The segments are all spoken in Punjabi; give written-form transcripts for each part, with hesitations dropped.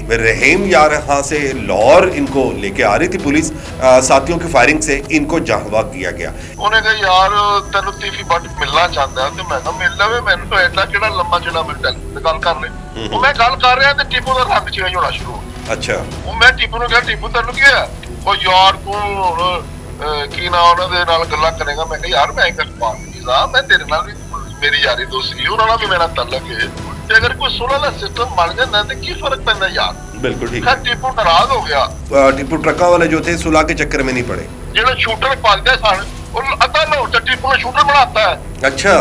रहीम यार यहाँ से लाहौर इनको लेके आ रही थी पुलिस, साथियों की फायरिंग से इनको जहाँ किया गया। ਉਹਨੇ ਕਿਹਾ ਯਾਰ ਤੈਨੂੰ ਤੀਫੀ ਬੱਟ ਮਿਲਣਾ ਚਾਹੁੰਦਾ ਤੇ ਮੈਂ ਕਿਹਾ ਮਿਲ ਲਵੇ, ਮੈਨੂੰ ਤਾਂ ਐਡਾ ਕਿਹੜਾ ਲੰਮਾ ਜਿਹੜਾ ਮਿਲਦਾ ਗੱਲ ਕਰ ਲੈ। ਉਹ ਮੈਂ ਗੱਲ ਕਰ ਰਿਹਾ ਤੇ ਟੀਪੂ ਦਾ ਰੰਗ ਚੇਂਜ ਹੋਣਾ ਸ਼ੁਰੂ ਹੋ ਗਿਆ। ਅੱਛਾ, ਉਹ ਮੈਂ ਟੀਪੂ ਨੂੰ ਕਿਹਾ ਟੀਪੂ ਤੈਨੂੰ ਕੀ ਹੋਇਆ? ਉਹ ਯਾਰ ਤੂੰ ਹੁਣ ਕੀ ਨਾ ਉਹਨਾਂ ਦੇ ਨਾਲ ਗੱਲਾਂ ਕਰੇਗਾ। ਮੈਂ ਕਿਹਾ ਯਾਰ ਮੈਂ ਇੱਕ ਪਾਰਟੀ ਦਾ ਮੈਂ ਤੇਰੇ ਨਾਲ ਵੀ ਮੇਰੀ ਯਾਰੀ ਦੋਸਤੀ ਉਹਨਾਂ ਨਾਲ ਵੀ ਮੇਰਾ ਤਾਲੁਕ ਹੈ, ਤੇ ਅਗਰ ਕੋਈ ਸੁਲਹ ਦਾ ਸਿਸਟਮ ਬਣ ਜਾਂਦਾ ਤੇ ਕੀ ਫਰਕ ਪੈਂਦਾ ਯਾਰ। बिल्कुल ठीक। ਟੀਪੂ ਨਾਰਾਜ਼ ਹੋ ਗਿਆ। टीपू ट्रका वाले जो थे सुलह के चक्कर में नहीं पड़े। ਜਿਹੜੇ ਸ਼ੂਟਰ ਪਾਲਦੇ ਸਨ ਉਹ ਅੱਧਾ ਲਾਹੌਰ ਚ ਟੀਪੂ ਨੇ ਸ਼ੂਟਰ ਬਣਾਤਾ ਹੈ। अच्छा,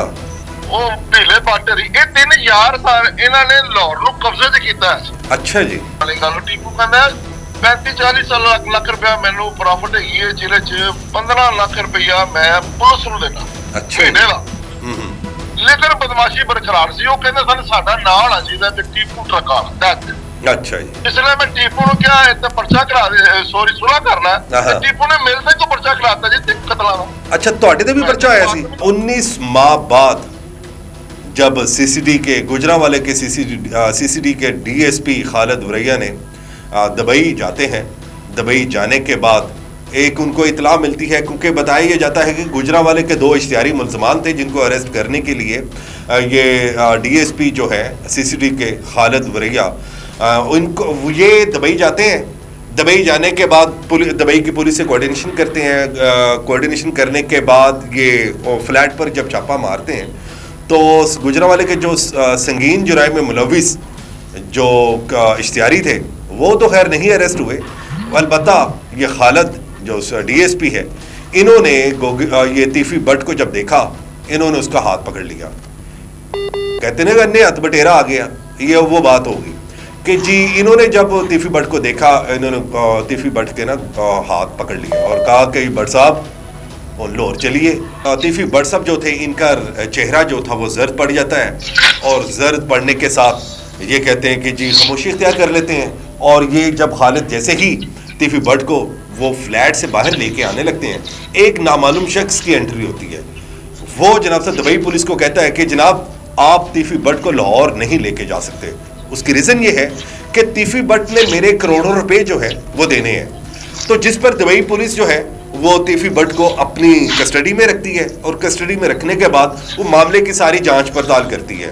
ਉਹ ਢੀਲੇ ਪਾਟਰੀ ਇਹ ਤਿੰਨ ਯਾਰ ਸਨ, ਇਹਨਾਂ ਨੇ ਲਾਹੌਰ ਨੂੰ ਕਬਜ਼ੇ 'ਚ ਕੀਤਾ ਹੈ। अच्छा जी। ਵਾਲੀ ਗੱਲ ਟੀਪੂ ਕਹਿੰਦਾ 35-40 ਲੱਖ ਰੁਪਇਆ ਮੈਨੂੰ ਪ੍ਰੋਫਿਟ ਹੈਗੀ ਹੈ, ਜਿਹਦੇ 'ਚ 15 ਲੱਖ ਰੁਪਇਆ ਮੈਂ ਪੁਲਿਸ ਨੂੰ ਦੇਣਾ अच्छा। ਮਹੀਨੇ ਦਾ। ਲੇਕਿਨ ਬਦਮਾਸ਼ੀ ਬਰਕਰਾਰ ਸੀ। ਉਹ ਕਹਿੰਦੇ ਸਾਨੂੰ ਸਾਡਾ ਨਾਂ ਹੋਣਾ ਚਾਹੀਦਾ ਤੇ ਟੀਪੂ ਟਰੱਕਾ ਦਾ। अच्छा जी। इसलिए मैं टीपू ने क्या है पर्चा करा दे, सॉरी सुलह करना है। टीपू ने मिलते को पर्चा कराता जी कतला का। अच्छा, ਤੁਹਾਡੇ ਤੇ ਵੀ ਪਰਚਾ ਆਇਆ ਸੀ 19 माह बाद जब सीसीडी के गुजरांवाले के सीसीडी के डीएसपी खालिद वरैया ने दुबई जाते हैं। दुबई जाने के बाद एक उनको इतला मिलती है, क्योंकि बताया जाता है कि गुजरांवाले के 2 इश्तिहारी मुलजमान थे जिनको अरेस्ट करने के लिए ये डीएसपी जो है सीसीडी के खालिद वरैया उनको ये दुबई जाते हैं। दुबई जाने के बाद दुबई की पुलिस से कोऑर्डिनेशन करते हैं। कोऑर्डिनेशन करने के बाद ये फ्लैट पर जब छापा मारते हैं तो गुजरांवाले के जो संगीन जुराइम में मुलविस जो इश्तिहारी थे वो तो खैर नहीं अरेस्ट हुए, अलबत्ता ये खालिद जो डीएसपी है इन्होंने ये तीफी बट को जब देखा इन्होंने उसका हाथ पकड़ लिया। कहते ना अन्य हथ बटेरा आ गया, ये वो बात होगी कि जी इन्होंने जब तीफी बट को देखा इन्होंने तीफी बट के ना हाथ पकड़ लिया और कहा कि बट साहब लाहौर चलिए। तीफी बट साहब जो थे इनका चेहरा जो था वो जर्द पड़ जाता है और जर्द पड़ने के साथ ये कहते हैं कि जी खामोशी इख्तियार कर लेते हैं। और ये जब खालिद जैसे ही तीफी बट को वो फ्लैट से बाहर लेके आने लगते हैं, एक नामालूम शख्स की एंट्री होती है। वो जनाब से दुबई पुलिस को कहता है कि जनाब आप तीफी बट को लाहौर नहीं लेके जा सकते। उसकी रीज़न ये है कि तीफी बट ने मेरे करोड़ों रुपए जो है वो देने हैं। तो जिस पर दुबई पुलिस जो है वो तीफी बट को अपनी कस्टडी में रखती है और कस्टडी में रखने के बाद वो मामले की सारी जांच पड़ताल करती है।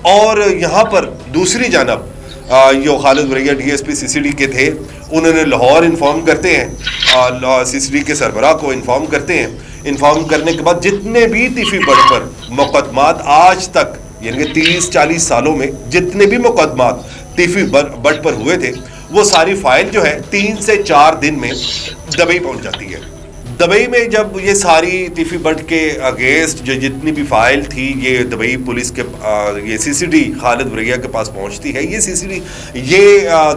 और यहाँ पर दूसरी जानब जो खालिद वरैया डीएसपी सीसीडी के थे उन्होंने लाहौर इन्फॉर्म करते हैं, सीसीडी के सरबराह को इन्फॉर्म करते हैं। इन्फॉर्म करने के बाद जितने भी तीफी बट पर मुकदमात आज तक यानी कि 30-40 सालों में जितने भी मुकदमात तीफी बट पर हुए थे वो सारी फाइल जो है 3 से 4 दिन में दुबई पहुंच जाती है। दुबई में जब ये सारी तीफी बट के अगेंस्ट जो जितनी भी फाइल थी ये दुबई पुलिस के ये सीसीडी खालिद वरैया के पास पहुंचती है। ये सीसीडी ये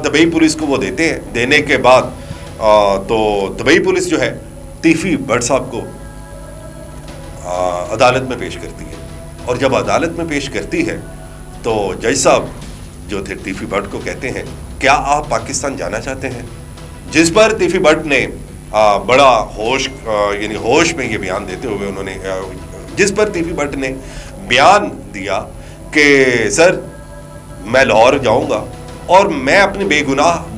दुबई पुलिस को वो देते हैं। देने के बाद तो दुबई पुलिस जो है तीफी बट साहब को अदालत में पेश करती है। और जब अदालत में पेश करती है तो जज साहब जो थे तीफी बट को कहते हैं क्या आप पाकिस्तान जाना चाहते हैं? जिस पर तीफी बट ने बड़ा होश यानी होश में ये बयान देते हुए उन्होंने जिस पर तीफी बट ने बयान दिया कि सर मैं लाहौर जाऊंगा और मैं अपनी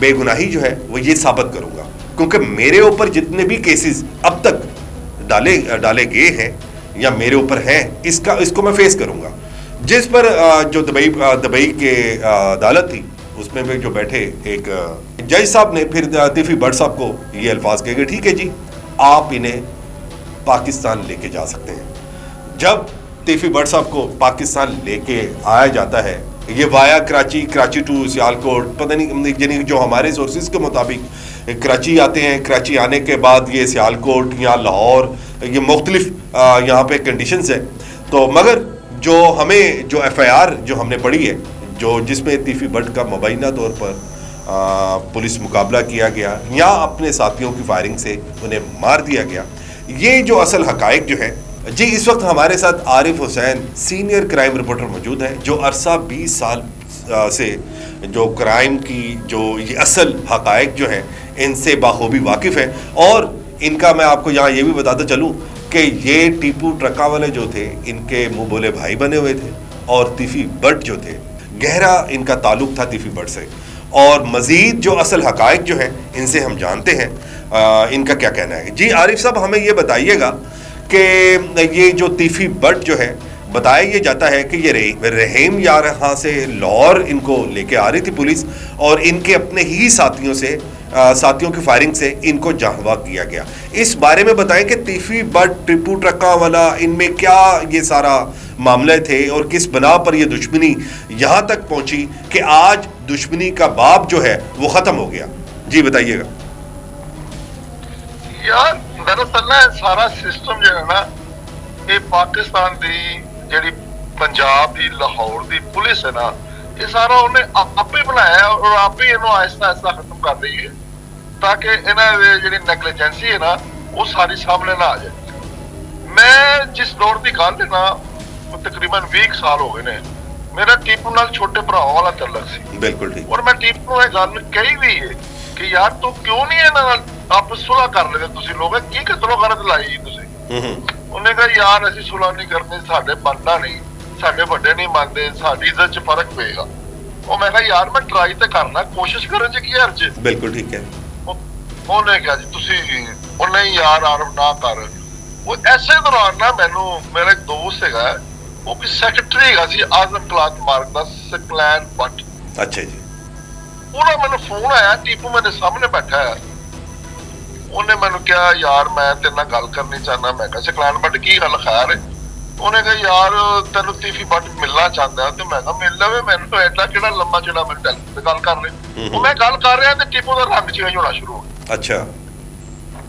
बेगुनाही जो है वो ये साबित करूंगा, क्योंकि मेरे ऊपर जितने भी केसेस अब तक डाले गए हैं या मेरे ऊपर है इसको मैं फेस करूंगा। जिस पर जो दुबई के अदालत थी उसमें भी जो बैठे एक जज साहब ने फिर तीफी बट साहब को ये अल्फाज कहे कि ठीक है जी आप इन्हें पाकिस्तान लेके जा सकते हैं। जब तीफी बट साहब को पाकिस्तान लेके आया जाता है ये वाया कराची टू सियालकोट, पता नहीं यानी जो हमारे सोर्सेज के मुताबिक कराची आते हैं। कराची आने के बाद ये सियालकोट या लाहौर ये मुख्तलिफ यहाँ पे कंडीशंस है। तो मगर जो हमें जो FIR जो हमने पढ़ी है जो जिसमें तीफी बट का मुबैना तौर पर पुलिस मुकाबला किया गया या अपने साथियों की फायरिंग से उन्हें मार दिया गया, ये जो असल हकायक जो है जी इस वक्त हमारे साथ Arif Hussain senior crime reporter मौजूद है जो अरसा 20 साल से जो क्राइम की जो ये असल हकायक जो है इनसे बाखूबी वाकिफ़ है। और इनका मैं आपको यहाँ ये भी बताता चलूँ कि ये टीपू ट्रका वाले जो थे इनके मुँह बोले भाई बने हुए थे और तीफी बट जो थे गहरा इनका ताल्लुक था तीफी बट से। और मज़ीद जो असल हक़ाइक़ जो हैं इनसे हम जानते हैं इनका क्या कहना है। जी आरिफ साहब, हमें ये बताइएगा कि ये जो तीफ़ी बट जो है, बताया ये जाता है कि ये रहीम यार यहाँ से लाहौर इनको लेके आ रही थी पुलिस, और इनके अपने ही साथियों की फायरिंग से इनको जहाँ किया गया। इस बारे में बताएं कि तीफ़ी बट, टीपू ट्रक्का वाला, इनमें क्या ये सारा मामले थे और किस बना पर ये दुश्मनी यहाँ तक पहुँची कि आज दुश्मनी का बाब जो है वो ख़त्म हो गया। जी बताइएगा। यार दरअसल ना सारा सिस्टम जो है ना, ये पाकिस्तान की ਜਿਹੜੀ ਪੰਜਾਬ ਦੀ ਲਾਹੌਰ ਦੀ ਪੁਲਿਸ ਹੈ ਨਾ, ਇਹ ਸਾਰਾ ਉਹਨੇ ਆਪੇ ਬਣਾਇਆ ਔਰ ਆਪੇ ਇਹਨੂੰ ਆਹਿਸਤਾ ਆਹਿਸਤਾ ਖਤਮ ਕਰ ਰਹੀ ਹੈ ਤਾਂ ਕਿ ਇਹਨਾਂ ਦੇ ਜਿਹੜੀ ਨੈਗਲੀਜੈਂਸੀ ਹੈ ਨਾ ਉਹ ਸਾਰੀ ਸਾਹਮਣੇ ਨਾ ਆ ਜਾਏ। ਮੈਂ ਜਿਸ ਦੌਰ ਦੀ ਗੱਲ ਹੈ ਨਾ, ਤਕਰੀਬਨ 20 ਸਾਲ ਹੋ ਗਏ ਨੇ, ਮੇਰਾ ਟੀਪੂ ਨਾਲ ਛੋਟੇ ਭਰਾਵਾਂ ਵਾਲਾ ਤਾਲੁਕ ਸੀ। ਬਿਲਕੁਲ ਠੀਕ। ਔਰ ਮੈਂ ਟੀਪੂ ਨੂੰ ਇਹ ਗੱਲ ਕਹੀ ਵੀ ਹੈ ਕਿ ਯਾਰ ਤੂੰ ਕਿਉਂ ਨਹੀਂ ਇਹਨਾਂ ਨਾਲ ਆਪਸ ਸੁਲ੍ਹਾ ਕਰ ਲੈਂਦੇ, ਤੁਸੀਂ ਲੋਕ ਕੀ ਕਤਲੋ ਗਰਦ ਲਾਈ ਤੁਸੀਂ। ਉਹਨੇ ਕਿਹਾ ਯਾਰ ਅਸੀਂ ਸੁਲ੍ਹਾ ਨਹੀਂ ਕਰਨੀ, ਸਾਡੇ ਬਣਦਾ ਨਹੀਂ, ਸਾਡੇ ਵੱਡੇ ਨਹੀਂ ਮੰਨਦੇ, ਸਾਡੀ ਇੱਜ਼ਤ 'ਚ ਫਰਕ ਪਏਗਾ। ਉਹ ਮੈਂ ਕਿਹਾ ਯਾਰ ਮੈਂ ਟਰਾਈ ਤੇ ਕਰਨਾ, ਕੋਸ਼ਿਸ਼ ਕਰਨ 'ਚ ਕੀ ਹਰਜ। ਬਿਲਕੁਲ ਠੀਕ ਹੈ। ਉਹਨੇ ਕਿਹਾ ਜੀ ਤੁਸੀਂ, ਉਹ ਨਹੀਂ ਯਾਰ ਆਰਮ ਨਾ ਕਰ। ਉਹ ਐਸੇ ਦੌਰਾਨ ਨਾ ਮੈਨੂੰ ਮੇਰਾ ਇੱਕ ਦੋਸਤ ਹੈਗਾ, ਉਹ ਵੀ ਸੈਕਟਰੀ ਹੈਗਾ ਸੀ ਆਜ਼ਮ cloth mark the, Saqlain but. ਅੱਛਾ ਜੀ। ਉਹਦਾ ਮੈਨੂੰ ਫੋਨ ਆਇਆ, ਟੀਪੂ ਮੇਰੇ ਸਾਹਮਣੇ ਬੈਠਾ ਹੈ। ਉਹਨੇ ਮੈਨੂੰ ਕਿਹਾ ਯਾਰ ਮੈਂ ਤੇਰੇ ਨਾਲ ਗੱਲ ਕਰਨੀ ਚਾਹੁੰਦਾ। ਮੈਂ ਕਿਹਾ ਸਕਲੈਨ ਬੱਟ ਕੀ ਗੱਲ ਖੈਰ ਹੈ? ਉਹਨੇ ਕਿਹਾ ਯਾਰ ਤੈਨੂੰ ਤੀਫੀ ਬੱਟ ਮਿਲਣਾ ਚਾਹੁੰਦਾ। ਤੇ ਮੈਂ ਕਿਹਾ ਮਿਲ ਲਵੇ, ਮੈਨੂੰ ਐਡਾ ਕਿਹੜਾ ਲੰਮਾ ਜਿਹੜਾ ਮੈਨੂੰ ਟੈਲੀਫੋਨ ਤੇ ਗੱਲ ਕਰ ਲੈ। ਉਹ ਮੈਂ ਗੱਲ ਕਰ ਰਿਹਾ ਤੇ ਟੀਪੂ ਦਾ ਰੰਗ ਚੇਂਜ ਹੋਣਾ ਸ਼ੁਰੂ ਹੋ ਗਿਆ। ਅੱਛਾ।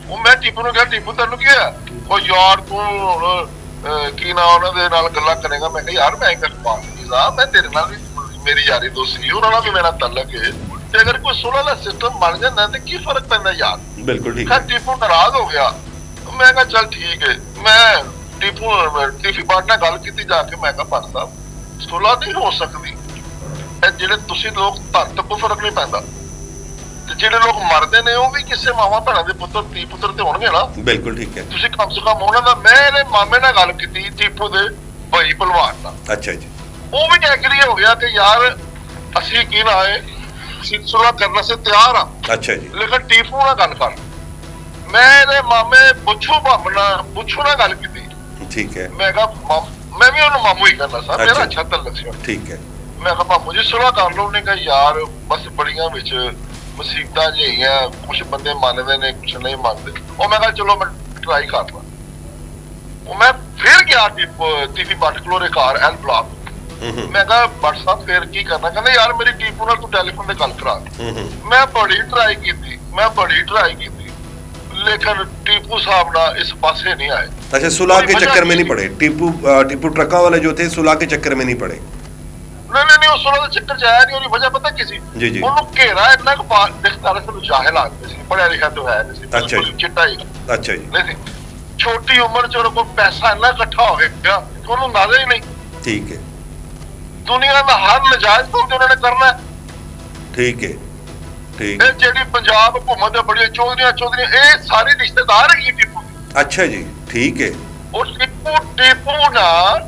ਉਹ ਮੈਂ ਟੀਪੂ ਨੂੰ ਕਿਹਾ ਟੀਪੂ ਤੈਨੂੰ ਕੀ ਹੈ? ਉਹ ਯਾਰ ਤੂੰ ਹੁਣ ਕੀ ਨਾ ਉਹਨਾਂ ਦੇ ਨਾਲ ਗੱਲਾਂ ਕਰੇਗਾ। ਮੈਂ ਕਿਹਾ ਯਾਰ ਮੈਂ ਇੱਕ ਮੈਂ ਤੇਰੇ ਨਾਲ ਵੀ ਮੇਰੀ ਯਾਰੀ ਦੋਸਤੀ, ਉਹਨਾਂ ਨਾਲ ਵੀ ਮੇਰਾ ਤਾਲੁਕ ਹੈ, ਤੇ ਅਗਰ ਕੋਈ ਸੁਲਹ ਦਾ ਸਿਸਟਮ ਬਣ ਜਾਂਦਾ ਤੇ ਕੀ ਫਰਕ ਪੈਂਦਾ ਯਾਰ। ਬਿਲਕੁਲ ਠੀਕ। ਟੀਪੂ ਨਾਰਾਜ਼ ਹੋ ਗਿਆ। ਮੈਂ ਕਿਹਾ ਚੱਲ ਠੀਕ ਹੈ। ਮੈਂ ਟੀਫੀ ਬੱਟ ਨਾਲ ਗੱਲ ਕੀਤੀ ਜਾ ਕੇ। ਮੈਂ ਕਿਹਾ ਬੱਟ ਸਾਹਿਬ ਸੁਲਹ ਨਹੀਂ ਹੋ ਸਕਦੀ, ਇਹ ਜਿਹੜੇ ਤੁਸੀਂ ਲੋਕ ਧਨ ਤੋਂ ਕੋਈ ਫਰਕ ਨਹੀਂ ਪੈਂਦਾ, ਤੇ ਜਿਹੜੇ ਲੋਕ ਮਰਦੇ ਨੇ ਉਹ ਵੀ ਕਿਸੇ ਮਾਵਾਂ ਭੈਣਾਂ ਦੇ ਪੁੱਤਰ ਧੀ ਪੁੱਤਰ ਤੇ ਹੋਣਗੇ ਨਾ। ਬਿਲਕੁਲ ਠੀਕ ਹੈ। ਤੁਸੀਂ ਕਮ ਸੇ ਕਮ ਉਹਨਾਂ ਦਾ, ਮੈਂ ਇਹਦੇ ਮਾਮੇ ਨਾਲ ਗੱਲ ਕੀਤੀ ਟੀਪੂ ਦੇ ਭਾਈ ਭਲਵਾਨ ਨਾਲ। ਅੱਛਾ ਜੀ। ਉਹ ਵੀ ਐਗਰੀ ਹੋ ਗਿਆ ਕਿ ਯਾਰ ਅਸੀਂ ਕੀ ਨਾ ਹੈ, ਅਸੀਂ ਸੁਲਹ ਕਰਨ ਸੇ ਤਿਆਰ ਆ। ਅੱਛਾ ਜੀ। ਲੇਕਿਨ ਟੀਪੂ ਨਾਲ ਗੱਲ ਕਰ। ਮੈਂ ਇਹਦੇ ਮਾਮੇ ਪੁੱਛੂ ਨਾਲ ਗੱਲ ਕੀਤੀ। ਠੀਕ ਹੈ। ਮੈਂ ਕਿਹਾ ਮੈਂ ਵੀ ਉਹਨੂੰ ਮਾਮੂ ਹੀ ਕਰਨਾ ਸਰ, ਮੇਰਾ ਅੱਛਾ ਤਾਲੁਕ ਸੀ। ਠੀਕ ਹੈ। ਮੈਂ ਕਿਹਾ ਮਾਮੂ ਜੀ ਸੁਲਹ ਕਰ ਲਓ। ਉਹਨੇ ਕਿਹਾ ਯਾਰ ਬਸ ਬੜੀਆਂ ਵਿੱਚ ਮੁਸੀਬਤਾਂ ਜਿਹੀਆਂ, ਕੁਝ ਬੰਦੇ ਮੰਨਦੇ ਨੇ ਕੁਝ ਨਹੀਂ ਮੰਨਦੇ। ਉਹ ਮੈਂ ਕਿਹਾ ਚਲੋ ਮੈਂ ਟਰਾਈ ਕਰ ਲਾਂ। ਉਹ ਮੈਂ ਫਿਰ ਗਿਆ ਟੀਫੀ ਬੱਟ ਕੋਲ ਕਾਰ ਐਲ ਬਲਾਕ। ਮੈਂ ਕਿਹਾ ਬੱਟ ਸਾਹਿਬ ਫਿਰ ਕੀ ਕਰਨਾ? ਕਹਿੰਦੇ ਯਾਰ ਮੇਰੀ ਟੀਪੂ ਨਾਲ ਤੂੰ ਟੈਲੀਫੋਨ ਤੇ ਗੱਲ ਕਰਾ। ਮੈਂ ਬੜੀ ਟਰਾਈ ਕੀਤੀ लेकिन टीपू साहब ना इस पासे नहीं आए। अच्छा, सुलह के चक्कर में नहीं पड़े टीपू ट्रक्का वाले जो थे, सुलह के चक्कर में नहीं पड़े। नहीं वो सुलह के चक्कर च आया नहीं। वजह पता किसी जी जी ਉਹਨੂੰ ਘੇਰਾ ਇੰਨਾ ਕੁ ਪਾ ਦਿਖਦਾ ਰਿਹਾ, ਸਾਨੂੰ ਜਾਹਿਲ ਲੱਗਦਾ ਸੀ, ਪੜਿਆ ਲਿਖਿਆ ਤਾਂ ਹੈ ਨਹੀਂ ਸੀ। ਅੱਛਾ ਜੀ। ਚਿੱਟਾ ਹੀ। ਅੱਛਾ ਜੀ। ਨਹੀਂ ਛੋਟੀ ਉਮਰ ਚ ਉਹਨੂੰ ਪੈਸਾ ਇੰਨਾ ਇਕੱਠਾ ਹੋ ਗਿਆ ਕਿ ਉਹਨੂੰ ਨਾਜ਼ਰ ਹੀ ਨਹੀਂ। ਠੀਕ ਹੈ। ਦੁਨੀਆ ਦਾ ਹਰ ਨਜਾਇਜ਼ ਕੰਮ ਤੇ ਉਹਨਾਂ ਨੇ ਕਰਨਾ। ਠੀਕ ਹੈ। ਠੀਕ। ਇਹ ਜਿਹੜੀ ਪੰਜਾਬ ਹਕੂਮਤ ਦੇ ਬੜੀਆਂ ਚੌਧਰੀਆਂ ਇਹ ਸਾਰੇ ਰਿਸ਼ਤੇਦਾਰ ਹੈਗੇ ਟੀਪੂ। ਅੱਛਾ ਜੀ। ਠੀਕ ਹੈ। ਉਹ ਟੀਪੂ ਨਾਲ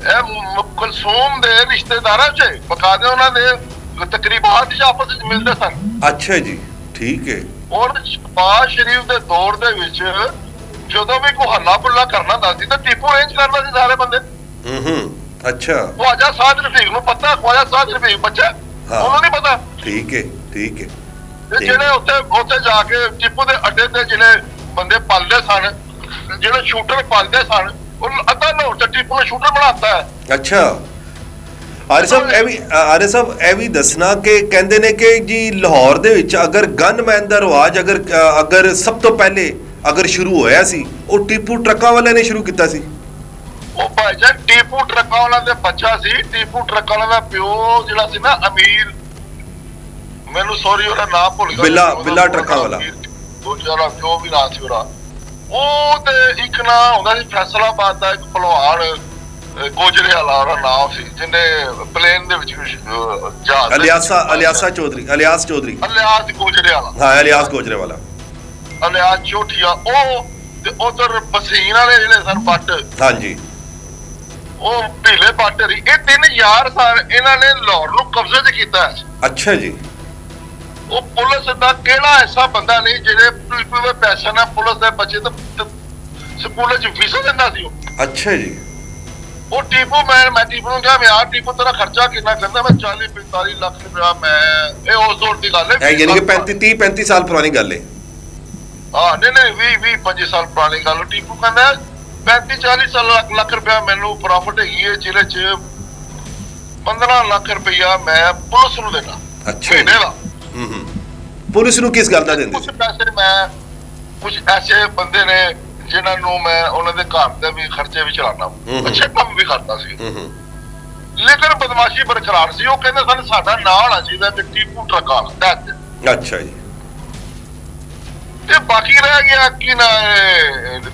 ਇਹ ਕੁਲਸੂਮ ਦੇ ਰਿਸ਼ਤੇਦਾਰਾਂ ਚ ਬਕਾਇਦਾ ਉਹਨਾਂ ਦੇ ਤਕਰੀਬਾਤ ਚ ਆਪਸ ਵਿੱਚ ਮਿਲਦੇ ਸਨ। ਅੱਛਾ ਜੀ। ਠੀਕ ਹੈ। ਔਰ ਸ਼ਬਾਜ਼ ਸ਼ਰੀਫ ਦੇ ਦੌਰ ਦੇ ਵਿੱਚ ਜਦੋਂ ਵੀ ਕੋਈ ਹੱਲਾ ਬੁੱਲਾ ਕਰਨਾ ਹੁੰਦਾ ਸੀ ਤਾਂ ਟੀਪੂ ਅਰੇਂਜ ਕਰਦਾ ਸੀ ਸਾਰੇ ਬੰਦੇ। ਅੱਛਾ। ਖਵਾਜਾ ਸਾਦ ਰਫੀਕ ਨੂੰ ਪਤਾ, ਖਵਾਜਾ ਸਾਦ ਰਫੀਕ ਬੱਚਾ ਉਹਨੂੰ ਨਹੀਂ ਪਤਾ। ਠੀਕ ਹੈ। ਠੀਕ ਹੈ। ਜਿਹੜੇ ਉੱਥੇ ਜਾ ਕੇ ਟੀਪੂ ਦੇ ਅੱਡੇ ਤੇ ਜਿਹੜੇ ਬੰਦੇ ਪਲਦੇ ਸਨ, ਜਿਹੜੇ ਸ਼ੂਟਰ ਪਲਦੇ ਸਨ, ਉਹ ਅੱਧਾ ਲਾਹੌਰ ਤੇ ਟੀਪੂ ਨੇ ਸ਼ੂਟਰ ਬਣਾਤਾ ਹੈ। ਅੱਛਾ। ਆਰਿਫ ਸਾਹਿਬ ਇਹ ਵੀ ਦੱਸਣਾ ਕਿ ਕਹਿੰਦੇ ਨੇ ਕਿ ਜੀ ਲਾਹੌਰ ਦੇ ਵਿੱਚ ਅਗਰ ਗਨਮੈਨ ਦਾ ਰਿਵਾਜ ਅਗਰ ਸਭ ਤੋਂ ਪਹਿਲੇ ਅਗਰ ਸ਼ੁਰੂ ਹੋਇਆ ਸੀ, ਉਹ ਟੀਪੂ ਟਰੱਕਾਂ ਵਾਲਿਆਂ ਨੇ ਸ਼ੁਰੂ ਕੀਤਾ ਸੀ। ਉਹ ਭਾਈ ਜਾਨ ਟੀਪੂ ਟਰੱਕਾਂ ਵਾਲਾ ਦੇ ਬੱਚਾ ਸੀ। ਟੀਪੂ ਟਰੱਕਾਂ ਵਾਲਾ ਦਾ ਪਿਓ ਜਿਹੜਾ ਸੀ ਨਾ ਅਮੀਰ, ਮੈਨੂੰ ਸੌਰੀ ਉਹਦਾ ਨਾਮ ਭੁੱਲ ਗਿਆ, ਬਿੱਲਾ ਟਰੱਕਾਂ ਵਾਲਾ, ਦੂਜਾ ਜੋ ਵੀ ਨਾਂ ਸੀ ਉਹਦਾ। ਉਹ ਤੇ ਇੱਕ ਨਾਂ ਹੁੰਦਾ ਸੀ ਫੈਸਲਾਬਾਦ ਦਾ ਇੱਕ ਭਲਵਾਨ ਗੋਜਰੇ ਵਾਲਾ, ਉਹਦਾ ਨਾਮ ਸੀ, ਜਿਹਨੇ ਪਲੇਨ ਦੇ ਵਿੱਚ ਜਹਾਜ਼ ਅਲਿਆਸ ਚੌਧਰੀ ਗੋਜਰੇ ਵਾਲਾ। ਹਾਂ, ਅਲਿਆਸ ਗੋਜਰੇ ਵਾਲਾ, ਅਲਿਆਸ ਚੋਠੀਆ। ਉਹ ਤੇ ਉਧਰ ਬਸੀਨ ਵਾਲੇ ਜਿਹੜੇ ਸਨ ਬੱਟ, ਹਾਂਜੀ, ਉਹ ਢੀਲੇ ਬੱਟ। ਇਹ ਤਿੰਨ ਯਾਰ ਸਨ, ਇਹਨਾਂ ਨੇ ਲਾਹੌਰ ਨੂੰ ਕਬਜ਼ੇ 'ਚ ਕੀਤਾ। ਅੱਛਾ ਜੀ। ਉਹ ਪੁਲਿਸ ਦਾ ਕਿਹੜਾ ਐਸਾ ਬੰਦਾ ਨਹੀਂ ਜਿਹੜੇ ਟੀਪੂ ਦੇ ਪੈਸੇ ਨਾਲ ਪੁਲਿਸ ਦੇ ਬੱਚੇ ਤੇ ਸਕੂਲ 'ਚ ਫੀਸਾਂ ਦਿੰਦਾ ਸੀ ਉਹ। ਅੱਛਾ ਜੀ। ਉਹ ਟੀਪੂ ਮੈਂ ਟੀਪੂ ਨੂੰ ਕਿਹਾ, ਮੈਂ ਯਾਰ ਟੀਪੂ ਤੇਰਾ ਖਰਚਾ ਕਿੰਨਾ? ਕਹਿੰਦਾ ਮੈਂ 40-45 ਲੱਖ ਰੁਪਇਆ। ਮੈਂ ਇਹ ਉਸ ਦੌਰ ਦੀ ਗੱਲ ਹੈ, ਯਾਨੀ ਕਿ 35 ਸਾਲ ਪੁਰਾਣੀ ਗੱਲ ਹੈ। ਹਾਂ ਨਹੀਂ 20-25 ਸਾਲ ਪੁਰਾਣੀ ਗੱਲ। ਟੀਪੂ ਕਹਿੰਦਾ 35-40 ਲੱਖ ਰੁਪਇਆ ਮੈਨੂੰ ਪ੍ਰੋਫਿਟ ਹੈਗੀ ਹੈ, ਜਿਹਦੇ 'ਚ 15 ਲੱਖ ਰੁਪਇਆ ਮੈਂ ਪੁਲਿਸ ਨੂੰ ਦੇਣਾ ਮਹੀਨੇ ਦਾ। ਪੁਲਿਸ ਨੂੰ ਕਿਸ ਗੱਲ ਦਾ ਦਿੰਦੇ? ਕੁਝ ਪੈਸੇ ਮੈਂ ਕੁਝ ਐਸੇ ਬੰਦੇ ਨੇ ਜਿਨ੍ਹਾਂ ਨੂੰ ਮੈਂ ਉਹਨਾਂ ਦੇ ਘਰ ਦੇ ਵੀ ਖਰਚੇ ਵੀ ਚਲਾਣਾ, ਅੱਛੇ ਕੰਮ ਵੀ ਕਰਦਾ ਸੀ, ਲੇਕਿਨ ਬਦਮਾਸ਼ੀ ਬਰਕਰਾਰ ਸੀ। ਉਹ ਕਹਿੰਦੇ ਸਨ ਸਾਡਾ ਨਾਂ ਹੋਣਾ ਚਾਹੀਦਾ ਕਿ ਟੀਪੂ ਟਰੱਕ ਵਾਲਾ। ਅੱਛਾ ਜੀ। ਤੇ ਬਾਕੀ ਰਹਿ ਗਿਆ ਕਿ ਨਾ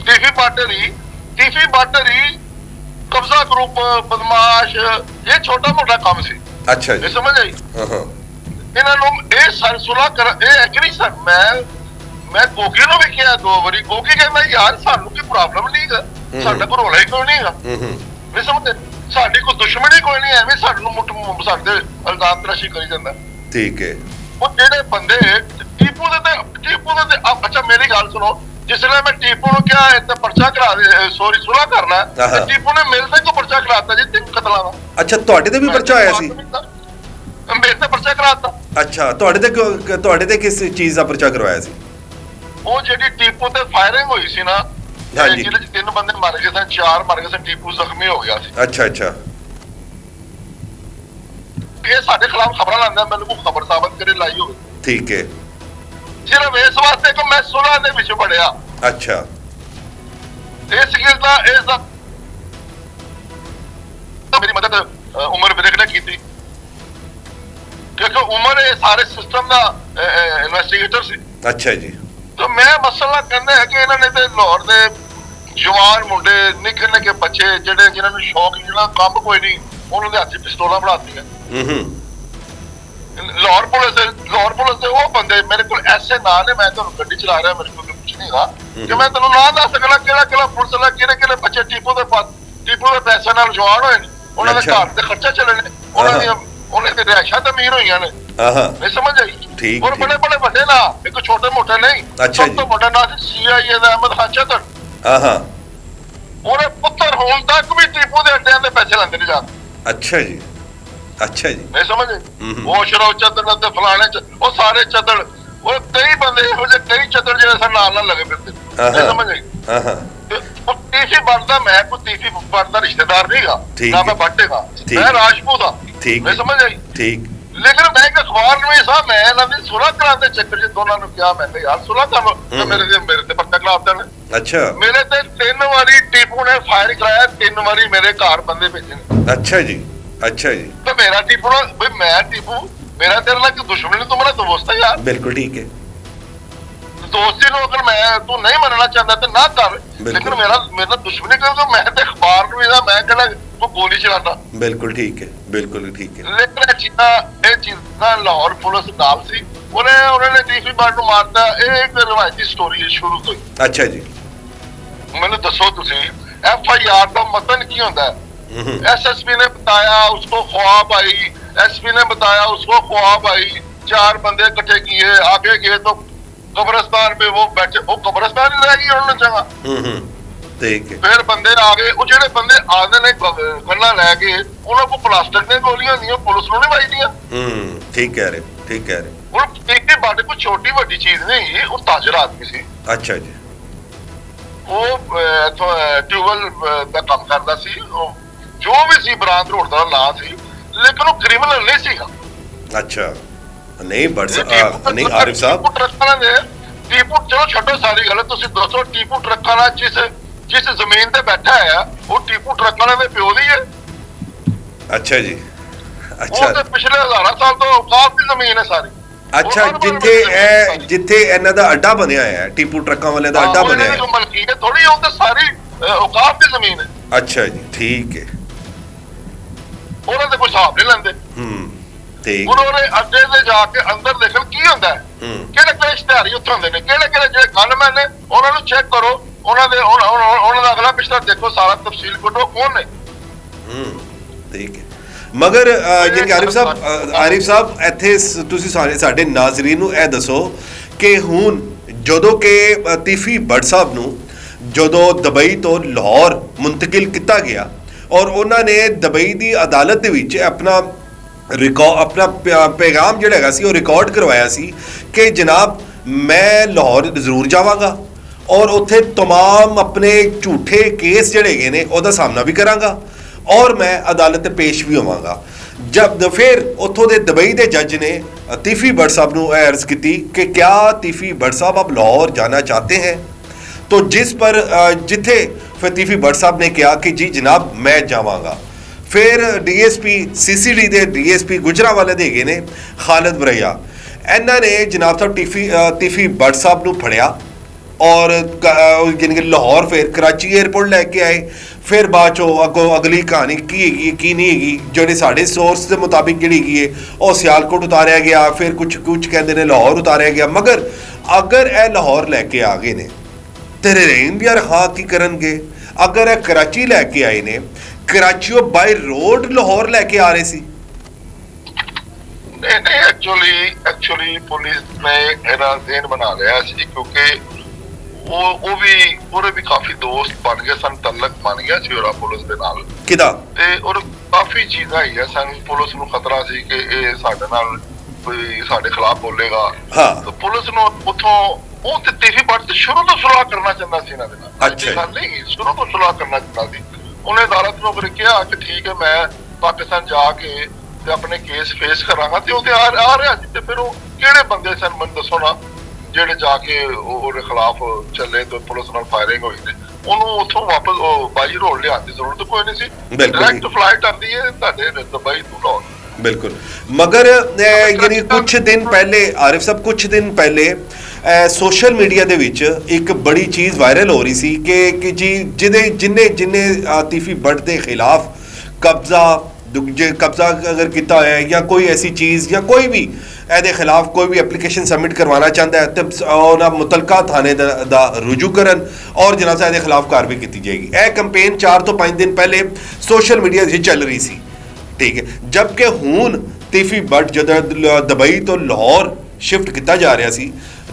ਟੀਫੀ ਬਾਟਰੀ ਕਬਜ਼ਾ ਗਰੁੱਪ ਬਦਮਾਸ਼, ਇਹ ਛੋਟਾ ਮੋਟਾ ਕੰਮ ਸੀ। ਅੱਛਾ ਜੀ। ਇਹ ਸਮਝ ਆਈ? ਇਹਨਾਂ ਨੂੰ ਇਹ ਸੁਲਾ ਕਰ ਇਹ ਐਗਰੀ ਸਰ। ਮੈਂ ਗੋਗੀ ਨੂੰ ਵੀ ਕਿਹਾ 2 ਵਾਰੀ। ਗੋਗੀ ਕਹਿੰਦਾ ਯਾਰ ਸਾਨੂੰ ਕੋਈ ਪ੍ਰੋਬਲਮ ਨਹੀਂ ਹੈਗਾ, ਸਾਡਾ ਕੋਈ ਰੋਲਾ ਹੀ ਕੋਈ ਨਹੀਂ ਹੈਗਾ। ਨਹੀਂ ਸਮਝਦੇ? ਸਾਡੀ ਕੋਈ ਦੁਸ਼ਮਣੀ ਕੋਈ ਨਹੀਂ, ਐਵੇਂ ਸਾਨੂੰ ਸਾਡੇ ਇਲਜ਼ਾਮ ਤਰਾਸ਼ੀ ਕਰੀ ਜਾਂਦਾ। ਠੀਕ ਹੈ। ਉਹ ਜਿਹੜੇ ਬੰਦੇ ਟੀਪੂ ਦੇ ਅੱਛਾ ਮੇਰੀ ਗੱਲ ਸੁਣੋ, ਜਿਸ ਵੇਲੇ ਮੈਂ ਟੀਪੂ ਨੂੰ ਕਿਹਾ ਇੱਥੇ ਪਰਚਾ ਕਰਾ ਦੇ, ਸੋਰੀ ਸੁਲਾ ਕਰਨਾ, ਤੇ ਟੀਪੂ ਨੇ ਮਿਲਦੇ ਕੋ ਪਰਚਾ ਕਰਾਤਾ ਜੀ 3 ਕਤਲਾਂ ਦਾ। ਅੱਛਾ ਤੁਹਾਡੇ ਤੇ ਵੀ ਪਰਚਾ ਆਇਆ ਸੀ? ਮੇਰੇ ਤੇ ਪਰਚਾ ਕਰਾਤਾ। ਅੱਛਾ ਤੁਹਾਡੇ ਤੇ ਕਿਸ ਚੀਜ਼ ਦਾ ਪਰਚਾ ਕਰਵਾਇਆ ਸੀ? ਉਹ ਜਿਹੜੀ ਟੀਪੂ ਤੇ ਫਾਇਰਿੰਗ ਹੋਈ ਸੀ ਨਾ, ਹਾਂਜੀ, ਜਿਹਦੇ 'ਚ 3 ਬੰਦੇ ਮਰ ਗਏ ਸਨ, 4 ਮਰ ਗਏ ਸਨ, ਟੀਪੂ ਜ਼ਖਮੀ ਹੋ ਗਿਆ ਸੀ। ਅੱਛਾ ਅੱਛਾ। ਇਹ ਸਾਡੇ ਖਿਲਾਫ ਖਬਰਾਂ ਲਾਉਂਦਾ, ਮੈਨੂੰ ਕੋਈ ਖਬਰ ਸਾਬਤ ਕਰੇ ਲਾਈ ਹੋਵੇ। ਠੀਕ ਹੈ। ਸਿਰਫ ਇਸ ਵਾਸਤੇ ਕਿ ਮੈਂ ਸੁਲ੍ਹਾ ਦੇ ਵਿੱਚ ਵੜਿਆ। ਅੱਛਾ। ਇਸ ਗੱਲ ਦਾ ਮੇਰੀ ਮਦਦ ਉਮਰ ਵਿਰਕ ਨੇ ਕੀਤੀ, ਕਿਉਂਕਿ ਉਮਰ ਇਹ ਸਾਰੇ ਸਿਸਟਮ ਦਾ ਇਨਵੈਸਟੀਗੇਟਰ ਸੀ। ਅੱਛਾ ਜੀ। ਤਾਂ ਮੈਂ ਮਸਲਾ ਕਹਿੰਦਾ ਹੈ ਕਿ ਇਹਨਾਂ ਨੇ ਤੇ ਲਾਹੌਰ ਦੇ ਜਵਾਨ ਮੁੰਡੇ, ਨਿੱਕੇ ਨਿੱਕੇ ਬੱਚੇ ਜਿਹੜੇ ਜਿਨ੍ਹਾਂ ਨੂੰ ਸ਼ੌਕ ਜਿਹੜਾ ਕੰਮ ਕੋਈ ਨਹੀਂ, ਉਹਨਾਂ ਦੇ ਹੱਥ 'ਚ ਪਿਸਤੌਲਾਂ ਬਣਾਤੀਆਂ। ਲਾਹੌਰ ਪੁਲਿਸ ਦੇ ਉਹ ਬੰਦੇ ਮੇਰੇ ਕੋਲ ਐਸੇ ਨਾਂ ਨੇ, ਮੈਂ ਤੁਹਾਨੂੰ ਗੱਡੀ ਚਲਾ ਰਿਹਾ, ਮੇਰੇ ਕੋਲ ਕੁਝ ਨਹੀਂ ਹੈਗਾ ਕਿ ਮੈਂ ਤੁਹਾਨੂੰ ਨਾਂ ਦੱਸ ਸਕਣਾ ਕਿਹੜਾ ਪੁਲਿਸ ਵਾਲਾ, ਕਿਹੜੇ ਬੱਚੇ ਟੀਪੂ ਦੇ ਪੈਸੇ ਨਾਲ ਜਵਾਨ ਹੋਏ ਨੇ, ਉਹਨਾਂ ਦੇ ਘਰ ਤੇ ਖਰਚਾ ਚੱਲੇ ਨੇ, ਉਹਨਾਂ ਦੀ ਰਿਹਾਇਸ਼ਾਂ ਤਾਂ ਅਮੀਰ ਹੋਈਆਂ ਨੇ। ਨਹੀਂ ਸਮਝ ਆਈ? ਠੀਕ। ਔਰ ਬੜੇ ਵੱਡੇ ਨਾ, ਇੱਕ ਛੋਟੇ ਮੋਟੇ ਨਹੀਂ। ਸਭ ਤੋਂ ਵੱਡਾ ਨਾਂ ਸੀ CIA ਦਾ ਅਹਿਮਦ ਖਾਨ ਚਤਰ। ਉਹਦੇ ਪੁੱਤਰ ਹੋਣ ਤੱਕ ਵੀ ਟੀਪੂ ਦੇ ਅੱਡਿਆਂ ਦੇ ਪੈਸੇ ਲੈਂਦੇ ਨੇ ਜਾ। ਅੱਛਾ ਜੀ। ਅੱਛਾ ਜੀ। ਨਹੀਂ ਸਮਝੇ? ਉਹ ਸ਼ਰੋ ਚਤਰ ਤੇ ਫਲਾਣੇ ਉਹ ਸਾਰੇ ਚਤਰ, ਉਹ ਕਈ ਬੰਦੇ ਇਹੋ ਜਿਹੇ ਕਈ ਚਤਰ ਜਿਹੜੇ ਸਨ ਨਾਲ ਲੱਗੇ ਫਿਰਦੇ। ਨਹੀਂ ਸਮਝ ਆਈ? ਟੀਫੀ ਬਣਦਾ, ਮੈਂ ਕੋਈ ਟੀਫੀ ਬਣਦਾ ਰਿਸ਼ਤੇਦਾਰ ਨਹੀਂਗਾ, ਨਾ ਮੈਂ ਵੱਡੇਗਾ, ਮੈਂ ਰਾਜਪੂਤ ਆ। ਮੈਂ ਸਮਝ ਆਈ? ਠੀਕ। ਲੇਕਿਨ ਮੈਂ ਇੱਕ ਅਖਬਾਰ ਨੂੰ ਹੀ ਸਾਹ, ਮੈਂ ਇਹਨਾਂ ਦੀ ਸੁਲ੍ਹਾ ਕਰਾਉਣ ਦੇ ਚੱਕਰ 'ਚ ਦੋਨਾਂ ਨੂੰ ਕਿਹਾ, ਮੈਂ ਕਿਹਾ ਯਾਰ ਸੁਲ੍ਹਾ ਕਰ ਮੇਰੇ ਤੇ ਪਰਚਾ ਕਰਾ ਦੇਣ। ਅੱਛਾ। ਮੇਰੇ ਤੇ 3 ਵਾਰੀ ਟੀਪੂ ਨੇ ਫਾਇਰ ਕਰਾਇਆ, 3 ਵਾਰੀ ਮੇਰੇ ਘਰ ਬੰਦੇ ਭੇਜੇ। ਅੱਛਾ ਜੀ। ਅੱਛਾ ਜੀ। ਤੇ ਮੇਰਾ ਟੀਪੂ ਬਈ ਮੈਂ ਟੀਪੂ, ਮੇਰਾ ਤੇਰੇ ਨਾਲ ਕੋਈ ਦੁਸ਼ਮਣੀ ਨਹੀਂ, ਤੂੰ ਮੇਰਾ ਦੋਸਤ ਹੈ ਯਾਰ। ਬਿਲਕੁਲ ਠੀਕ ਹੈ। ਦੋਸਤੀ ਨੂੰ ਅਗਰ ਤੂੰ ਨਹੀਂ ਮੰਨਣਾ ਚਾਹੁੰਦਾ ਤੇ ਨਾ ਕਰ, ਲੇਕਿਨ ਮੇਰਾ ਦੁਸ਼ਮਣੀ ਕਰ, ਮੈਂ ਤੇ ਅਖਬਾਰ ਨੂੰ ਇਹਦਾ ਮੈਂ ਕਹਿੰਦਾ ਤੂੰ ਗੋਲੀ ਚਲਾਉਂਦਾ। ਬਿਲਕੁਲ ਠੀਕ ਹੈ, ਬਿਲਕੁਲ ਠੀਕ ਹੈ। ਲੇਕਿਨ ਇਹ ਚੀਜ਼ਾਂ ਲਾਹੌਰ ਪੁਲਿਸ ਨਾਲ ਸੀ, ਉਹਨਾਂ ਨੇ ਟੀਫੀ ਬਾਟ ਨੂੰ ਮਾਰਤਾ। ਇਹ ਇੱਕ ਰਵਾਇਤੀ ਸਟੋਰੀ ਹੈ ਸ਼ੁਰੂ ਤੋਂ ਹੀ। ਅੱਛਾ ਜੀ। ਮੈਨੂੰ ਦੱਸੋ ਤੁਸੀਂ FIR ਦਾ ਮਤਲਬ ਕੀ ਹੁੰਦਾ ਹੈ? SSP ने बताया उसको ख्वाब आई, SP ने बताया उसको ख्वाब आई, 4 बंदे इकट्ठे किए, आगे गए तो कब्रिस्तान पे वो बैठे, वो कब्रिस्तान ही रह गई उन्होंने जगह। ठीक है। फिर बंदे आ गए, वो जेडे बंदे आते ने गन्ना लै गए, उन्होंने को प्लास्टिक दी गोलियां दी, पुलिस ने नहीं वाई दियां। ठीक कह रहे, ठीक कह रहे। हुण टीपी बाटे कोई छोटी वड्डी चीज नहीं, वो ताजर आदमी सी। अच्छा जी। वो ट्यूबल दा काम करदा सी, जो भी सी बरात रोड का ਨਾਂ ਸੀ, ਲੇਕਿਨ ਉਹ ਕ੍ਰਿਮੀਨਲ ਨਹੀਂ ਸੀਗਾ। ਅੱਛਾ। ਨਹੀਂ ਨਹੀਂ ਆਰਿਫ ਸਾਹਿਬ, ਟਰੱਕਾਂ ਦੇ ਟੀਪੂ, ਚਲੋ ਛੱਡੋ ਸਾਰੀ ਗੱਲ, ਤੁਸੀਂ ਦੱਸੋ ਟੀਪੂ ਟਰੱਕਾਂ ਨਾਲ ਜਿਸ ਜ਼ਮੀਨ ਤੇ ਬੈਠਾ ਹੈ ਉਹ ਟੀਪੂ ਟਰੱਕਾਂ ਦੇ ਪਿਓ ਦੀ ਹੈ। ਅੱਛਾ ਜੀ। ਅੱਛਾ। ਉਹ ਤੇ ਪਿਛਲੇ ਹਜ਼ਾਰਾਂ ਸਾਲ ਤੋਂ ਔਕਾਫ ਦੀ ਜ਼ਮੀਨ ਹੈ ਸਾਰੀ। ਅੱਛਾ। ਜਿੱਥੇ ਇਹਨਾਂ ਦਾ ਅੱਡਾ ਬਣਿਆ ਹੈ, ਟੀਪੂ ਟਰੱਕਾਂ ਵਾਲਿਆਂ ਦਾ ਅੱਡਾ ਬਣਿਆ ਹੈ, ਮਲਕੀਅਤ ਥੋੜੀ, ਉਹ ਤੇ ਸਾਰੀ ਔਕਾਫ ਦੀ ਜ਼ਮੀਨ ਹੈ। ਅੱਛਾ ਜੀ। ਠੀਕ ਹੈ। ਉਹਨਾਂ ਦੇ ਕੋਈ ਹਿਸਾਬ ਨਹੀਂ ਲੈਂਦੇ। ਠੀਕ। ਉਹਨੇ ਅੱਡੇ ਤੇ ਜਾ ਕੇ ਅੰਦਰ ਦੇਖਣ ਕੀ ਹੁੰਦਾ ਹੈ, ਕਿਹੜੇ ਇਸ਼ਤਿਹਾਰੀ ਉੱਥੇ ਹੁੰਦੇ ਨੇ, ਕਿਹੜੇ ਜਿਹੜੇ ਗਨਮੈਨ ਨੇ, ਉਹਨਾਂ ਨੂੰ ਚੈੱਕ ਕਰੋ, ਉਹਨਾਂ ਦਾ ਅਗਲਾ ਪਿਛਲਾ ਦੇਖੋ, ਸਾਰਾ ਤਫਸੀਲ ਕੱਢੋ ਕੌਣ ਨੇ। ਠੀਕ ਹੈ। ਮਗਰ ਯਾਨੀ ਆਰਿਫ ਸਾਹਿਬ ਇੱਥੇ ਤੁਸੀਂ ਸਾਡੇ ਨਾਜ਼ਰੀਨ ਨੂੰ ਇਹ ਦੱਸੋ ਕਿ ਹੁਣ ਜਦੋਂ ਕਿ ਤੀਫੀ ਭੱਟ ਸਾਹਿਬ ਨੂੰ ਜਦੋਂ ਦੁਬਈ ਤੋਂ ਲਾਹੌਰ ਮੁੰਤਕਿਲ ਕੀਤਾ ਗਿਆ ਔਰ ਉਹਨਾਂ ਨੇ ਦੁਬਈ ਦੀ ਅਦਾਲਤ ਦੇ ਵਿੱਚ ਆਪਣਾ ਪੈਗਾਮ ਜਿਹੜਾ ਹੈਗਾ ਸੀ ਉਹ ਰਿਕਾਰਡ ਕਰਵਾਇਆ ਸੀ ਕਿ ਜਨਾਬ ਮੈਂ ਲਾਹੌਰ ਜ਼ਰੂਰ ਜਾਵਾਂਗਾ ਔਰ ਉੱਥੇ तमाम ਆਪਣੇ ਝੂਠੇ ਕੇਸ ਜਿਹੜੇ ਹੈਗੇ ਨੇ ਉਹਦਾ ਸਾਹਮਣਾ ਵੀ ਕਰਾਂਗਾ ਔਰ ਮੈਂ ਅਦਾਲਤ 'ਤੇ ਪੇਸ਼ ਵੀ ਹੋਵਾਂਗਾ। जब फिर उतों के दुबई के जज ने तीफी भट्ट साहब को अर्ज की कि क्या तीफी भट्ट साहब आप लाहौर जाना चाहते हैं, तो जिस पर जिथे फिर तीफी भट्ट साहब ने कहा कि जी जनाब मैं जावांगा। फिर DSP CCD के DSP गुजरांवाले दे गए ने खालिद वरैया, इन्हों ने जनाब साहब तीफी भट्ट साहब को फड़िया और यानी कि लाहौर फिर कराची एयरपोर्ट लैके आए। फिर बाद चो अगों अगली कहानी की हैगी की नहीं हैगी, जो साढ़े सोर्स के मुताबिक जी है वह सियालकोट उतारिया गया, फिर कुछ कहते हैं लाहौर उतारिया गया। मगर अगर यह लाहौर लैके आ गए ने तो रहीम यार हाँ की करनगे। अगर यह कराची लैके आए ने, कराचीओ बाय रोड लाहौर लैके आ रहे सी। नहीं एक्चुअली पुलिस ने एदा ज़हन बना लिया सी, क्योंकि वो भी काफी दोस्त बन गए सन, तलक बन गया सी और पुलिस दे नाल किदा ते और काफी चीज़ां है सन। पुलिस नूं खतरा सी कि ये साडे नाल कोई साडे खिलाफ बोलेगा। हाँ। तो पुलिस नूं उथों वो ते तीफी भट्ट शुरू तो सुलह करना चाहता सी इन्हां दे नाल। अच्छा गल नहीं, शुरू तो सुलह करना चाहता सी। उन्हें अदालत नूं फिर कहा कि ठीक है मैं पाकिस्तान जाके ते अपने केस फेस करांगा, ते वो ते आ रहा सी। ते फिर वो किहड़े बंदे सन मैनूं दसो ना ਜਿਹੜੇ ਜਾ ਕੇ ਉਹਦੇ ਖਿਲਾਫ ਚੱਲੇ ਤੇ ਪੁਲਿਸ ਨਾਲ ਫਾਇਰਿੰਗ ਹੋਈ ਤੇ ਉਹਨੂੰ ਉੱਥੋਂ ਵਾਪਸ ਬਾਈ ਰੋਡ ਲਿਆਉਣ ਦੀ ਜ਼ਰੂਰਤ ਕੋਈ ਨਹੀਂ ਸੀ। ਡਾਇਰੈਕਟ ਫਲਾਈਟ ਆਉਂਦੀ ਹੈ ਤੁਹਾਡੇ ਦੁਬਈ ਤੋਂ ਲਾਹੌਰ। बिल्कुल, मगर यानी कुछ दिन पहले आरिफ साहब कुछ दिन पहले सोशल मीडिया दे विच एक बड़ी चीज़ वायरल हो रही सी कि जी जिन्ने तीफी भट्ट के खिलाफ कब्जा अगर किया होया है या कोई ऐसी चीज़ या कोई भी ਇਹਦੇ खिलाफ कोई भी एप्लीकेशन सबमिट करवाना चाहता है तो उन्हें मुतलका थाने का रुजू करन और जनाब ਇਹਦੇ खिलाफ कार्रवाई की जाएगी। यह कंपेन 4 ਤੋਂ 5 दिन पहले सोशल मीडिया से चल रही सी, ठीक है। जबकि हुण तीफी भट्ट जदों दुबई तो लाहौर शिफ्ट किया जा रहा सी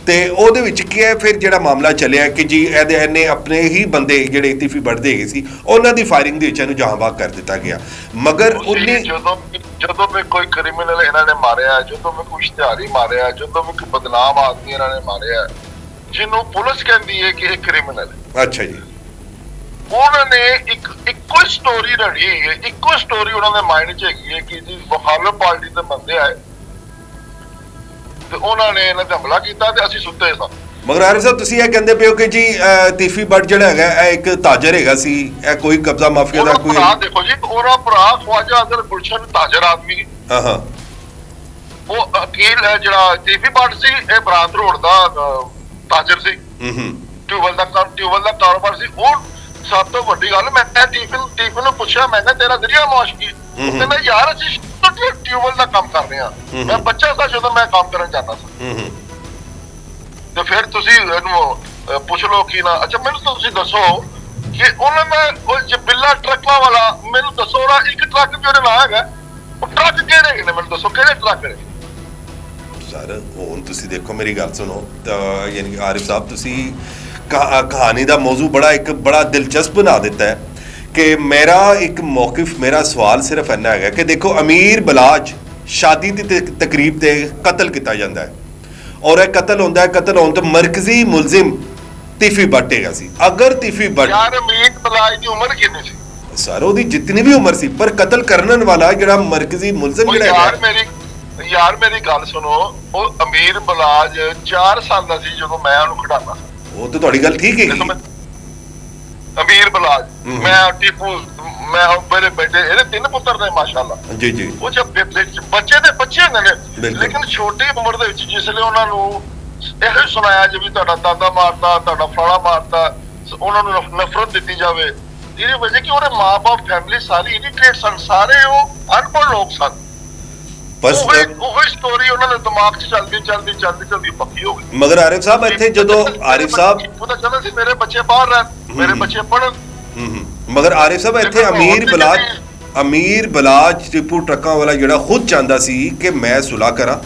तो ਉਹਦੇ ਵਿੱਚ ਕੀ ਹੈ ਫਿਰ ਜਿਹੜਾ ਮਾਮਲਾ ਚੱਲਿਆ ਕਿ ਜੀ ਇਹਨੇ ਆਪਣੇ ਹੀ ਬੰਦੇ ਜਿਹੜੇ तीफी भट्ट ਦੇ ਗਏ ਸੀ ਉਹਨਾਂ ਦੀ ਫਾਇਰਿੰਗ ਦੇ ਵਿੱਚ ਇਹਨੂੰ ਜਹਾਂਬਾਗ ਕਰ ਦਿੱਤਾ ਗਿਆ। ਮਗਰ ਉਹਨੇ ਜਦੋਂ ਵੀ ਕੋਈ ਕ੍ਰਿਮੀਨਲ ਇਹਨਾਂ ਨੇ ਮਾਰਿਆ, ਜਦੋਂ ਵੀ ਕੋਈ ਇਸ਼ਤਿਹਾਰੀ ਮਾਰਿਆ, ਜਦੋਂ ਵੀ ਕੋਈ ਬਦਨਾਮ ਆਦਮੀ ਇਹਨਾਂ ਨੇ ਮਾਰਿਆ ਜਿਹਨੂੰ ਪੁਲਿਸ ਕਹਿੰਦੀ ਹੈ ਕਿ ਇਹ ਕ੍ਰਿਮੀਨਲ ਹੈ। ਅੱਛਾ ਜੀ। ਉਹਨਾਂ ਨੇ ਇੱਕੋ ਸਟੋਰੀ ਰੜੀ ਹੈ, ਇੱਕੋ ਸਟੋਰੀ ਉਹਨਾਂ ਦੇ ਮਾਈਂਡ 'ਚ ਹੈਗੀ ਹੈ ਕਿ ਜੀ ਮੁਖਾਲਫ ਪਾਰਟੀ ਦੇ ਬੰਦੇ ਆਏ ਤੇ ਉਹਨਾਂ ਨੇ ਇਹਨਾਂ ਤੇ ਹਮਲਾ ਕੀਤਾ ਤੇ ਅਸੀਂ ਸੁੱਤੇ ਸਾਂ। ਮਗਰ ਆਰਿਫ ਸਾਹਿਬ ਤੁਸੀਂ ਇਹ ਕਹਿੰਦੇ ਪਿਓ ਕਿ ਜੀ तीफी भट्ट ਜਿਹੜਾ ਹੈਗਾ ਇਹ ਇੱਕ ਤਾਜਰ ਹੈਗਾ ਸੀ, ਇਹ ਕੋਈ ਕਬਜ਼ਾ ਮਾਫੀਆ ਦਾ ਕੋਈ ਦੇਖੋ ਜੀ ਉਹਦਾ ਭਰਾ ਖਵਾਜਾ ਅਜ਼ਰ ਗੁਲਸ਼ਨ ਤਾਜਰ ਆਦਮੀ। ਹਾਂ ਹਾਂ। ਉਹ ਅਕੀਲ ਹੈ ਜਿਹੜਾ तीफी भट्ट ਸੀ, ਇਹ ਬਰਾਂਦ ਰੋਡ ਦਾ ਤਾਜਰ ਸੀ। ਟਿਊਬਲ ਦਾ ਕਾਰੋਬਾਰ ਸੀ। ਉਹ ਸਭ ਤੋਂ ਵੱਡੀ ਗੱਲ ਮੈਂ ਟੀਫੀ ਨੂੰ ਪੁੱਛਿਆ, ਮੈਂ ਕਿਹਾ ਤੇਰਾ ਜ਼ਰੀਆ ਮਾਸ਼ ਕੀ? ਉਹ ਕਹਿੰਦਾ ਯਾਰ ਅਸੀਂ ਟਿਊਬਲ ਦਾ ਕੰਮ ਕਰ ਰਹੇ ਹਾਂ, ਮੈਂ ਬੱਚਾ ਸਾਂ ਜਦੋਂ ਮੈਂ ਕੰਮ ਕਰਨ ਜਾਂਦਾ ਸਾਂ। ਤੇ ਫਿਰ ਤੁਸੀਂ ਇਹਨੂੰ ਪੁੱਛ ਲਓ ਕੀ ਨਾ। ਅੱਛਾ ਮੈਨੂੰ ਤੁਸੀਂ ਦੱਸੋ ਕਿ ਉਹਨਾਂ ਦਾ ਉਹ ਜਬਿੱਲਾ ਟਰੱਕਾਂ ਵਾਲਾ, ਮੈਨੂੰ ਦੱਸੋ ਉਹਦਾ ਇੱਕ ਟਰੱਕ ਜਿਹੜੇ ਨਾ ਹੈਗਾ ਉਹ ਟਰੱਕ ਕਿਹੜੇ ਨੇ, ਮੈਨੂੰ ਦੱਸੋ ਕਿਹੜੇ ਟਰੱਕ ਨੇ? ਸਰ ਹੁਣ ਤੁਸੀਂ ਦੇਖੋ ਮੇਰੀ ਗੱਲ ਸੁਣੋ ਤਾਂ ਯਾਨੀ ਕਿ ਆਰਿਫ ਸਾਹਿਬ ਤੁਸੀਂ कहानी का मौजू बड़ा दिलचस्प बना देता है कि मेरा एक मौकिफ मेरा सवाल सिर्फ इन्ना है कि देखो अमीर बलाज शादी की तकरीब से कतल किया जाता है और यह कतल होता है, कतल होने तो मरकजी मुलजिम तीफी भट्ट है सी। अगर तीफी भट्ट यार अमीर बलाज की उम्र कितनी सी? सर वो जितनी भी उम्र सी पर कतल करने वाला जो मरकजी मुलजिम यार मेरी गल सुनो, वो अमीर बलाज 4 साल का सी जो मैं उन्हें खिडाना। वो तो थोड़ी गल ठीक है। अमीर बलाज मैं टीपू मैं मेरे बेटे ਇਹਦੇ 3 ਪੁੱਤਰ ਨੇ ਮਾਸ਼ਾਅੱਲਾ। ਜੀ ਜੀ। ਉਹ ਜਦ ਬੱਚੇ ਹੁੰਦੇ ਨੇ ਲੇਕਿਨ ਛੋਟੀ ਉਮਰ ਦੇ ਵਿੱਚ ਜਿਸਲੇ ਉਹਨਾਂ ਨੂੰ ਇਹੋ ਸੁਣਾਇਆ ਜੇ ਵੀ ਤੁਹਾਡਾ ਦਾਦਾ ਮਾਰਤਾ, ਤੁਹਾਡਾ ਫਲਾਣਾ ਮਾਰਤਾ, ਉਹਨਾਂ ਨੂੰ ਨਫ਼ਰਤ ਦਿੱਤੀ ਜਾਵੇ, ਇਹਦੀ ਵਜ੍ਹਾ ਕਿ ਉਹਦੇ ਮਾਂ-ਬਾਪ ਫੈਮਿਲੀ ਸਾਰੀ ਇਰੀਟੇਟ ਸਨ, ਸਾਰੇ ਉਹ ਅਨਪੜ੍ਹ ਲੋਕ ਸਨ। ਉਹ ਸਟੋਰੀ ਉਹਨਾਂ ਦੇ ਦਿਮਾਗ 'ਚ ਚੱਲਦੀ ਪੱਕੀ ਹੋ ਗਈ। ਮਗਰ ਆਰਿਫ ਸਾਹਿਬ ਇੱਥੇ ਜਦੋਂ ਆਰਿਫ ਸਾਹਿਬ ਉਹ ਤਾਂ ਕਹਿੰਦਾ ਸੀ ਮੇਰੇ ਬੱਚੇ ਬਾਹਰ ਰਹਿਣ, ਮੇਰੇ ਬੱਚੇ ਪੜ੍ਹਨ। ਮਗਰ ਆਰਿਫ ਸਾਹਿਬ ਇੱਥੇ ਅਮੀਰ ਬਲਾਜ ਅਮੀਰ ਬਲਾਜ ਟਿੱਪੂ ਟਰੱਕਾਂ ਵਾਲਾ ਜਿਹੜਾ ਖੁਦ ਚਾਹੁੰਦਾ ਸੀ ਕਿ ਮੈਂ ਸੁਲ੍ਹਾ ਕਰਾਂ,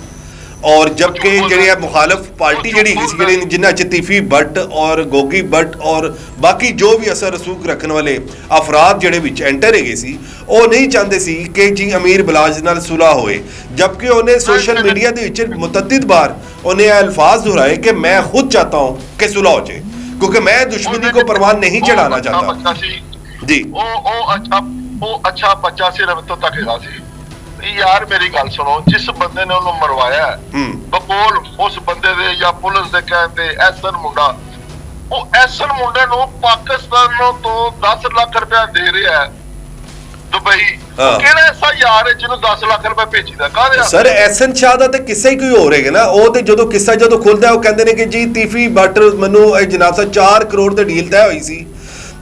ਔਰ ਜਬਕਿ ਜਿਹੜੇ ਆ ਮੁਖਾਲਫ ਪਾਰਟੀ ਜਿਹੜੀ ਹੈਗੀ ਸੀ, ਜਿਹੜੇ ਜਿਨ੍ਹਾਂ 'ਚ ਤੀਫੀ ਭੱਟ ਔਰ ਗੋਗੀ ਭੱਟ ਔਰ ਬਾਕੀ ਜੋ ਵੀ ਅਸਰ ਰਸੂਖ ਰੱਖਣ ਵਾਲੇ ਅਫਰਾਦ ਜਿਹੜੇ ਵਿੱਚ ਐਂਟਰ ਹੈਗੇ ਸੀ, ਉਹ ਨਹੀਂ ਚਾਹੁੰਦੇ ਸੀ ਕਿ ਜੀ ਅਮੀਰ ਬਲਾਜ ਨਾਲ ਸੁਲ੍ਹਾ ਹੋਏ। ਜਬਕਿ ਉਹਨੇ ਸੋਸ਼ਲ ਮੀਡੀਆ ਦੇ ਵਿੱਚ ਮੁਤਅੱਦਿਦ ਬਾਰ ਉਹਨੇ ਇਹ ਅਲਫਾਜ਼ ਦੁਹਰਾਏ ਕਿ ਮੈਂ ਖੁਦ ਚਾਹਤਾ ਹੂੰ ਕਿ ਸੁਲ੍ਹਾ ਹੋ ਜਾਏ, क्योंकि मैं दुश्मनी को परवान नहीं चढ़ाना चाहता जी। ਉਹ ਅੱਛਾ ਬੱਚਾ ਸੀ, ਰਬ ਤੋਂ ਤੱਕੇਗਾ ਸੀ ਯਾਰ। ਮੇਰੀ ਗੱਲ ਸੁਣੋ, ਜਿਸ ਬੰਦੇ ਨੇ ਉਹਨੂੰ ਮਰਵਾਇਆ ਬਕੋਲ ਉਸ ਬੰਦੇ ਦੇ ਜਾਂ ਪੁਲਿਸ ਦੇ ਕਹਿੰਦੇ ਐਸਨ ਮੁੰਡਾ, ਉਹ ਐਸਨ ਮੁੰਡੇ ਨੂੰ ਪਾਕਿਸਤਾਨ ਤੋਂ 10 ਲੱਖ ਰੁਪਇਆ ਦੇ ਰਿਹਾ ਹੈ ਦੁਬਈ। ਕਿਹੜਾ ਐਸਾ ਯਾਰ ਹੈ ਜਿਹਨੂੰ 10 ਲੱਖ ਰੁਪਏ ਭੇਜੀਦਾ? ਕਾਹਦੇ ਸਰ ਐਸਨ ਸ਼ਾਹ ਦਾ ਤਾਂ ਕਿੱਸਾ ਹੀ ਕੋਈ ਹੋਰ ਹੈਗਾ ਨਾ। ਉਹ ਤੇ ਜਦੋਂ ਕਿੱਸਾ ਜਦੋਂ ਖੁੱਲਦਾ ਉਹ ਕਹਿੰਦੇ ਨੇ ਕਿ ਜੀ ਤੀਫੀ ਭੱਟ ਮੈਨੂੰ ਜਨਾਬ ਸਾਹਿਬ 4 ਕਰੋੜ ਤੇ ਡੀਲ ਤੈਅ ਹੋਈ ਸੀ,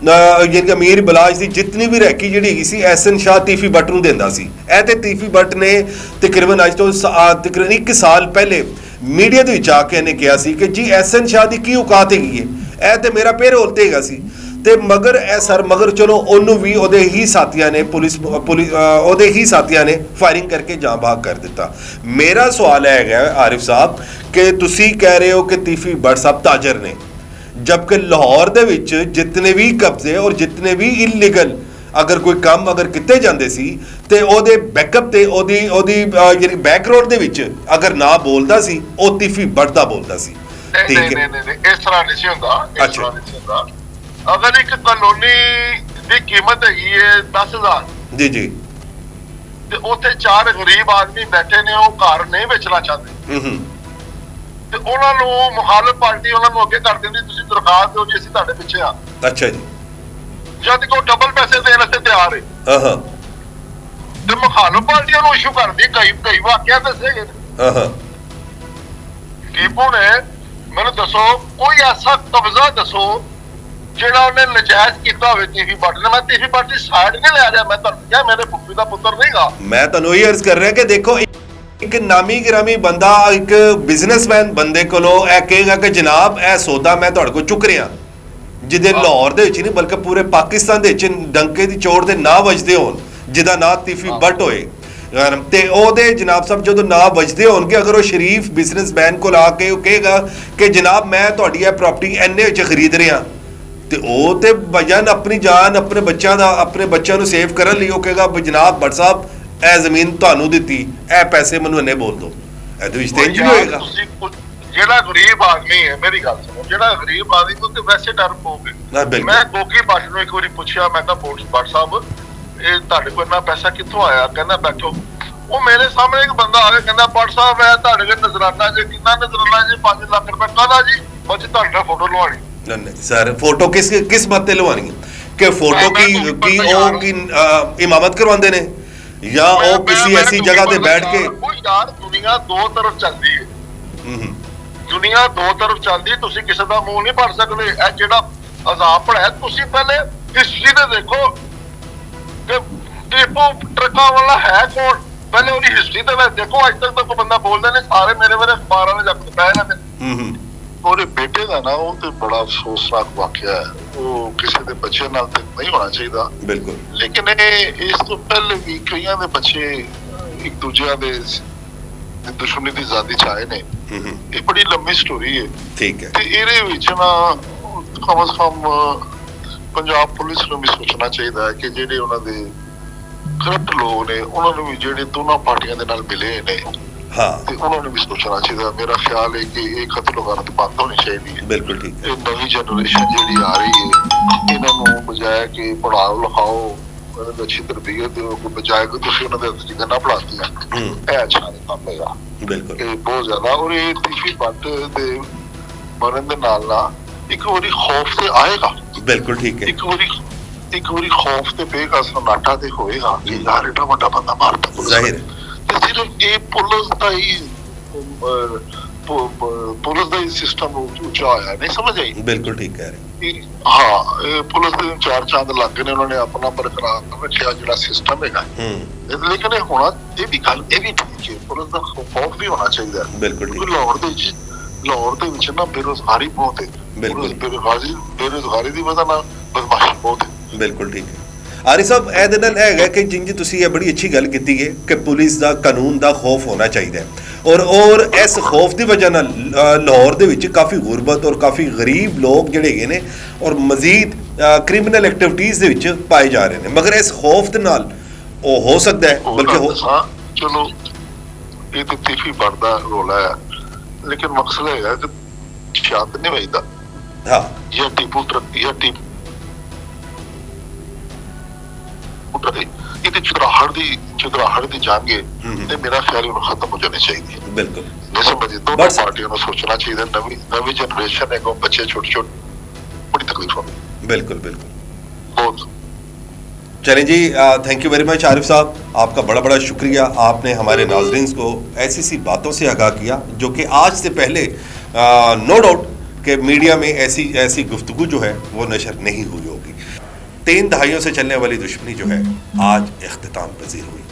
ਯਾਨੀ ਅਮੀਰ ਬਲਾਜ ਦੀ ਜਿੰਨੀ ਵੀ ਰੈਕੀ ਜਿਹੜੀ ਹੈਗੀ ਸੀ ਐਸਨ ਸ਼ਾਹ ਤੀਫੀ ਭੱਟ ਨੂੰ ਦਿੰਦਾ ਸੀ। ਇਹ ਤੇ ਤੀਫੀ ਭੱਟ ਨੇ ਤਕਰੀਬਨ ਅੱਜ ਤੋਂ ਤਕਰੀਬਨ 1 ਸਾਲ ਪਹਿਲੇ ਮੀਡੀਆ ਦੇ ਵਿੱਚ ਆ ਕੇ ਇਹਨੇ ਕਿਹਾ ਸੀ ਕਿ ਜੀ ਐਸਨ ਸ਼ਾਹ ਦੀ ਕੀ ਔਕਾਤ ਹੈਗੀ ਹੈ, ਇਹ ਤੇ ਮੇਰਾ ਪੇਰੋਲ ਤੇ ਹੈਗਾ ਸੀ। ਤੇ ਮਗਰ ਇਹ ਸਰ ਮਗਰ ਚਲੋ ਉਹਨੂੰ ਵੀ ਉਹਦੇ ਹੀ ਸਾਥੀਆਂ ਨੇ ਉਹਦੇ ਹੀ ਸਾਥੀਆਂ ਨੇ ਫਾਇਰਿੰਗ ਕਰਕੇ ਜਾਂ ਭਾਗ ਕਰ ਦਿੱਤਾ। ਮੇਰਾ ਸਵਾਲ ਹੈਗਾ ਆਰਿਫ ਸਾਹਿਬ ਕਿ ਤੁਸੀਂ ਕਹਿ ਰਹੇ ਹੋ ਕਿ ਤੀਫੀ ਭੱਟ ਸਾਹਿਬ ਤਾਜਰ ਨੇ, ਜਬਕਿ ਲਾਹੌਰ ਦੇ ਵਿੱਚ ਜਿਤਨੇ ਵੀ ਕਬਜ਼ੇ ਔਰ ਜਿਤਨੇ ਵੀ ਇਲੀਗਲ ਅਗਰ ਕੋਈ ਕੰਮ ਅਗਰ ਕੀਤੇ ਜਾਂਦੇ ਸੀ ਤੇ ਉਹਦੇ ਬੈਕਅਪ ਤੇ ਉਹਦੀ ਜਿਹੜੀ ਬੈਕਗ੍ਰਾਉਂਡ ਦੇ ਵਿੱਚ ਅਗਰ ਨਾ ਬੋਲਦਾ ਸੀ, ਉਹ ਤੀਫੀ ਭੱਟ ਦਾ ਬੋਲਦਾ ਸੀ। ਠੀਕ ਹੈ, ਨਹੀਂ ਇਸ ਤਰ੍ਹਾਂ ਨਹੀਂ ਸੀ ਹੁੰਦਾ, ਇਸ ਤਰ੍ਹਾਂ ਨਹੀਂ ਸੀ ਹੁੰਦਾ। ਅਗਰ ਇੱਕ ਕਲੋਨੀ ਦੀ ਕੀਮਤ ਹੈਗੀ ਹੈ 10,000 ਜੀ ਜੀ, ਤੇ ਉੱਥੇ 4 ਗਰੀਬ ਆਦਮੀ ਬੈਠੇ ਨੇ, ਉਹ ਘਰ ਨਹੀਂ ਵੇਚਣਾ ਚਾਹੁੰਦੇ ਤੇ ਉਹਨਾਂ ਨੂੰ ਮੁਖਾਲਫ ਪਾਰਟੀ ਉਹਨਾਂ ਨੂੰ ਅੱਗੇ ਕਰ ਦਿੰਦੀ, ਤੁਸੀਂ ਦਰਖਾਸਤ ਦਿਓ ਜੀ ਅਸੀਂ ਤੁਹਾਡੇ ਪਿੱਛੇ ਆ। ਅੱਛਾ ਜੀ, ਜਦ ਕਿ ਉਹ ਡਬਲ ਪੈਸੇ ਦੇਣ ਵਾਸਤੇ ਤਿਆਰ ਹੈ ਤੇ ਮੁਖਾਲਫ ਪਾਰਟੀਆਂ ਨੂੰ ਇਸ਼ੂ ਕਰਦੀ। ਕਈ ਵਾਕਿਆ ਦੱਸੇ ਗਏ ਟੀਪੂ ਨੇ। ਮੈਨੂੰ ਦੱਸੋ ਕੋਈ ਐਸਾ ਕਬਜ਼ਾ ਦੱਸੋ ਜਿਹੜਾ ਉਹਨੇ ਨਜਾਇਜ਼ ਕੀਤਾ ਹੋਵੇ ਤੀਫੀ ਭੱਟ ਨੇ। ਮੈਂ ਤੀਫੀ ਭੱਟ ਦੀ ਸਾਈਡ ਨਹੀਂ ਲੈ ਰਿਹਾ, ਮੈਂ ਤੁਹਾਨੂੰ ਕਿਹਾ ਮੇਰੇ ਫੁੱਫੀ ਦਾ ਪੁੱਤਰ ਨਹੀਂਗਾ। ਮੈਂ ਤੁਹਾਨੂੰ ਇਹ ਅਰਜ਼ ਕਰ ਰਿਹਾ ਕਿ ਦੇਖੋ ਇੱਕ ਨਾਮੀ ਗ੍ਰਾਮੀ ਬੰਦਾ ਇੱਕ ਬਿਜ਼ਨਸਮੈਨ ਬੰਦੇ ਕੋਲੋਂ ਇਹ ਕਹੇਗਾ ਕਿ ਜਨਾਬ ਇਹ ਸੌਦਾ ਮੈਂ ਤੁਹਾਡੇ ਕੋਲ ਚੁੱਕ ਰਿਹਾ, ਜਿਹਦੇ ਲਾਹੌਰ ਦੇ ਵਿੱਚ ਨਹੀਂ ਬਲਕਿ ਪੂਰੇ ਪਾਕਿਸਤਾਨ ਦੇ ਵਿੱਚ ਡੰਕੇ ਦੀ ਚੋਟ ਦੇ ਨਾ ਵੱਜਦੇ ਹੋਣ, ਜਿਹਦਾ ਨਾਂ ਤੀਫੀ ਭੱਟ ਹੋਏ ਤੇ ਉਹਦੇ ਜਨਾਬ ਸਾਹਿਬ ਜਦੋਂ ਨਾ ਵੱਜਦੇ ਹੋਣਗੇ, ਅਗਰ ਉਹ ਸ਼ਰੀਫ ਬਿਜ਼ਨਸਮੈਨ ਕੋਲ ਆ ਕੇ ਉਹ ਕਹੇਗਾ ਕਿ ਜਨਾਬ ਮੈਂ ਤੁਹਾਡੀ ਇਹ ਪ੍ਰਾਪਰਟੀ ਇੰਨੇ ਵਿੱਚ ਖਰੀਦ ਰਿਹਾ, ਤੇ ਉਹ ਤੇ ਵਜਨ ਆਪਣੀ ਜਾਨ ਆਪਣੇ ਬੱਚਿਆਂ ਦਾ ਆਪਣੇ ਬੱਚਿਆਂ ਨੂੰ ਸੇਵ ਕਰਨ ਲਈ ਉਹ ਕਹੇਗਾ ਜਨਾਬ ਭੱਟ ਸਾਹਿਬ ਇਹ ਜ਼ਮੀਨ ਤੁਹਾਨੂੰ ਦਿੱਤੀ, ਇਹ ਪੈਸੇ ਮੈਨੂੰ ਇੰਨੇ ਬੋਲ ਦਿਓ। ਇਹਦੇ ਵਿੱਚ ਤੇ ਇੰਜ ਹੋਏਗਾ। ਜਿਹੜਾ ਗਰੀਬ ਆਦਮੀ ਹੈ, ਮੇਰੀ ਗੱਲ ਸੁਣੋ, ਜਿਹੜਾ ਗਰੀਬ ਆਦਮੀ ਨੂੰ ਤੇ ਵੈਸੇ ਡਰ ਪਊਗੇ। ਮੈਂ ਗੋਗੀ ਭੱਟ ਨੂੰ ਇੱਕ ਵਾਰੀ ਪੁੱਛਿਆ, ਮੈਂ ਕਿਹਾ ਭੱਟ ਸਾਹਿਬ ਇਹ ਤੁਹਾਡੇ ਕੋਲ ਇੰਨਾ ਪੈਸਾ ਕਿੱਥੋਂ ਆਇਆ? ਕਹਿੰਦਾ ਬੈਠੋ। ਉਹ ਮੇਰੇ ਸਾਹਮਣੇ ਇੱਕ ਬੰਦਾ ਆ ਗਿਆ, ਕਹਿੰਦਾ ਭੱਟ ਸਾਹਿਬ ਮੈਂ ਤੁਹਾਡੇ ਕੋਲ ਨਜ਼ਰਾਨਾ ਜੇ ਕਿੰਨਾ ਨਜ਼ਰਾਨਾ ਜੀ 5 ਲੱਖ ਰੁਪਏ ਕਾਹਦਾ ਜੀ? ਬਸ ਤੁਹਾਡੇ ਨਾਲ ਫੋਟੋ ਲਵਾਣੀ। नहीं सर फोटो किस बात लवानी है कि फोटो की इमामत करवाते ने या वो किसी ऐसी जगह पे बैठ के? यार दुनिया दो तरफ चलती है, दुनिया दो तरफ चलती है, तुसी किसी का मुंह नहीं पढ़ सकते। ਇਹ ਜਿਹੜਾ ਅਜ਼ਾਬ ਪੜਿਆ ਤੁਸੀਂ ਪਹਿਲੇ ਹਿਸਟਰੀ ਦੇ ਦੇਖੋ ਕਿ ਟੀਪੂ ਟਰੱਕਾਂ ਵਾਲਾ ਹੈ ਕੌਣ, ਪਹਿਲੇ ਉਹਦੀ ਹਿਸਟਰੀ ਤੇ ਦੇਖੋ। ਅੱਜ ਤੱਕ ਤਾਂ ਕੋਈ ਬੰਦਾ ਬੋਲਦੇ ਨੇ ਸਾਰੇ ਮੇਰੇ ਅਖਬਾਰਾਂ ਵਿੱਚ ਜਦ ਪੈ ਜਾਂਦੇ। ਉਹਦੇ ਬੇਟੇ ਦਾ ਨਾ ਉਹ ਤੇ ਬੜਾ ਅਫਸੋਸਨਾਕ ਵਾਕਿਆ ਹੈ, ਉਹ ਕਿਸੇ ਦੇ ਬੱਚੇ ਨਾਲ ਤੇ ਨਹੀਂ ਹੋਣਾ ਚਾਹੀਦਾ ਬਿਲਕੁਲ, ਲੇਕਿਨ ਇਸ ਤੋਂ ਪਹਿਲੇ ਵੀ ਕਈਆਂ ਦੇ ਬੱਚੇ ਇੱਕ ਦੂਜਿਆਂ ਦੇ ਦੁਸ਼ਮਣੀ ਦੀ ਜ਼ਾਦੀ ਚ ਆਏ ਨੇ। ਇਹ ਬੜੀ ਲੰਮੀ ਸਟੋਰੀ ਹੈ। ਠੀਕ ਹੈ, ਤੇ ਇਹਦੇ ਵਿੱਚ ਨਾ ਕਮ ਸੇ ਕਮ ਪੰਜਾਬ ਪੁਲਿਸ ਨੂੰ ਵੀ ਸੋਚਣਾ ਚਾਹੀਦਾ ਹੈ ਕਿ ਜਿਹੜੇ ਉਹਨਾਂ ਦੇ ਕਰਪਟ ਲੋਕ ਨੇ ਉਹਨਾਂ ਨੂੰ ਵੀ ਜਿਹੜੇ ਦੋਨਾਂ ਪਾਰਟੀਆਂ ਦੇ ਨਾਲ ਮਿਲੇ ਨੇ ਤੇ ਉਹਨਾਂ ਨੂੰ ਵੀ ਸੋਚਣਾ ਚਾਹੀਦਾ। ਮੇਰਾ ਖਿਆਲ ਹੈ ਕਿ ਇਹ ਕਤਲ ਗਾਰਤ ਬੰਦ ਹੋਣੀ ਚਾਹੀਦੀ ਹੈ। ਬਿਲਕੁਲ ਠੀਕ ਹੈ। ਇਹ ਨਵੀਂ ਜਨਰੇਸ਼ਨ ਜਿਹੜੀ ਆ ਰਹੀ ਹੈ ਇਹਨਾਂ ਨੂੰ ਬਜਾਏ ਕਿ ਪੜਾਓ ਲਿਖਾਓ, ਉਹਨਾਂ ਨੂੰ ਅੱਛੀ ਤਰਬੀਅਤ ਦਿਓ, ਬਜਾਏ ਕਿ ਤੁਸੀਂ ਉਹਨਾਂ ਦੇ ਹੱਥ ਚ ਗੰਨਾ ਪੜਾਤੀਆਂ, ਇਹ ਅੱਛਾ ਨਹੀਂ ਕੰਮ ਹੈਗਾ। ਬਿਲਕੁਲ, ਇਹ ਬਹੁਤ ਜ਼ਿਆਦਾ। ਔਰ ਇਹ ਤੀਫੀ ਭੱਟ ਦੇ ਮਰਨ ਦੇ ਨਾਲ ਇੱਕ ਵਾਰੀ ਖੌਫ ਤੇ ਆਏਗਾ। ਬਿਲਕੁਲ ਠੀਕ ਹੈ। ਇੱਕ ਵਾਰੀ ਖੌਫ ਤੇ ਪਏਗਾ, ਸਨਾਟਾ ਤੇ ਹੋਏਗਾ ਕਿ ਯਾਰ ਏਡਾ ਵੱਡਾ ਬੰਦਾ ਮਾਰਤਾ ਜ਼ਾਹਿਰ ਹੈ। ਤੇ ਸਿਰਫ ਇਹ ਪੁਲਿਸ ਦਾ ਹੀ ਪੁਲਿਸ ਦਾ ਹੀ ਸਿਸਟਮ ਉੱਚਾ ਹੋਇਆ, ਨਹੀਂ ਸਮਝ ਆਈ? ਬਿਲਕੁਲ ਠੀਕ ਕਹਿ ਰਹੇ। ਹਾਂ, ਇਹ ਪੁਲਿਸ ਦੇ 4 ਚੰਦ ਲੱਗ ਗਏ ਨੇ, ਉਹਨਾਂ ਨੇ ਆਪਣਾ ਬਰਕਰਾਰ ਰੱਖਿਆ ਜਿਹੜਾ ਸਿਸਟਮ ਹੈਗਾ। ਲੇਕਿਨ ਇਹ ਹੋਣਾ, ਇਹ ਵੀ ਗੱਲ ਇਹ ਵੀ ਠੀਕ ਹੈ, ਪੁਲਿਸ ਦਾ ਖੌਫ ਵੀ ਹੋਣਾ ਚਾਹੀਦਾ। ਬਿਲਕੁਲ ਠੀਕ। ਲਾਹੌਰ ਦੇ ਵਿੱਚ ਨਾ ਬੇਰੁਜ਼ਗਾਰੀ ਬਹੁਤ ਹੈ। ਬਿਲਕੁਲ, ਬੇਰੁਜ਼ਗਾਰੀ ਦੀ ਵਜ੍ਹਾ ਨਾਲ ਬਦਮਾਸ਼ੀ ਬਹੁਤ ਹੈ। ਬਿਲਕੁਲ ਠੀਕ ਹੈ। ਆਰਿਫ ਸਾਹਿਬ ਇਹਦੇ ਨਾਲ ਇਹ ਹੈਗਾ ਕਿ ਜਿੰਜ ਤੁਸੀਂ ਇਹ ਬੜੀ ਅੱਛੀ ਗੱਲ ਕੀਤੀ ਹੈ ਕਿ ਪੁਲਿਸ ਦਾ ਕਾਨੂੰਨ ਦਾ ਖੌਫ ਹੋਣਾ ਚਾਹੀਦਾ ਹੈ ਔਰ ਇਸ ਖੌਫ ਦੀ ਵਜ੍ਹਾ ਨਾਲ ਲਾਹੌਰ ਦੇ ਵਿੱਚ ਕਾਫੀ ਗੁਰਬਤ ਔਰ ਕਾਫੀ ਗਰੀਬ ਲੋਕ ਜਿਹੜੇ ਹੈਗੇ ਨੇ ਔਰ ਮਜ਼ੀਦ ਕ੍ਰਿਮੀਨਲ ਐਕਟੀਵਿਟੀਜ਼ ਦੇ ਵਿੱਚ ਪਾਏ ਜਾ ਰਹੇ ਨੇ ਮਗਰ ਇਸ ਖੌਫ ਦੇ ਨਾਲ ਉਹ ਹੋ ਸਕਦਾ ਹੈ ਬਲਕਿ ਚਲੋ ਇਹ ਤੇ ਤੀਫੀ ਬਣਦਾ ਰੋਲਾ ਹੈ ਲੇਕਿਨ ਮਕਸਦ ਹੈਗਾ ਕਿ ਸ਼ਾਂਤ ਨਹੀਂ ਵਜਦਾ ਹਾਂ ਇਹ ਟੀਪੂ ਇਹਦੇ ਚੁਦਰਾਹੜ ਦੀ ਜੰਗ ਹੈ ਤੇ ਮੇਰਾ ਖਿਆਲ ਉਹ ਖਤਮ ਹੋ ਜਾਣੀ ਚਾਹੀਦੀ ਹੈ ਬਿਲਕੁਲ ਨਹੀਂ ਸਮਝਦੇ ਦੋਨੋਂ ਪਾਰਟੀਆਂ ਨੂੰ ਸੋਚਣਾ ਚਾਹੀਦਾ ਨਵੀਂ जनरेशन है बच्चे छोटे बड़ी तकलीफ होगी बिल्कुल बहुत। चलें जी thank you very much Arif साहब आपका बड़ा बड़ा शुक्रिया आपने हमारे नाज़रीन को ऐसी सी बातों से आगाह किया जो कि आज से पहले नो डाउट कि मीडिया में ऐसी गुफ्तगू जो है वो नशर नहीं हुई होगी 3 दहाइयों से चलने वाली दुश्मनी जो है आज इख्तिताम पजीर हुई।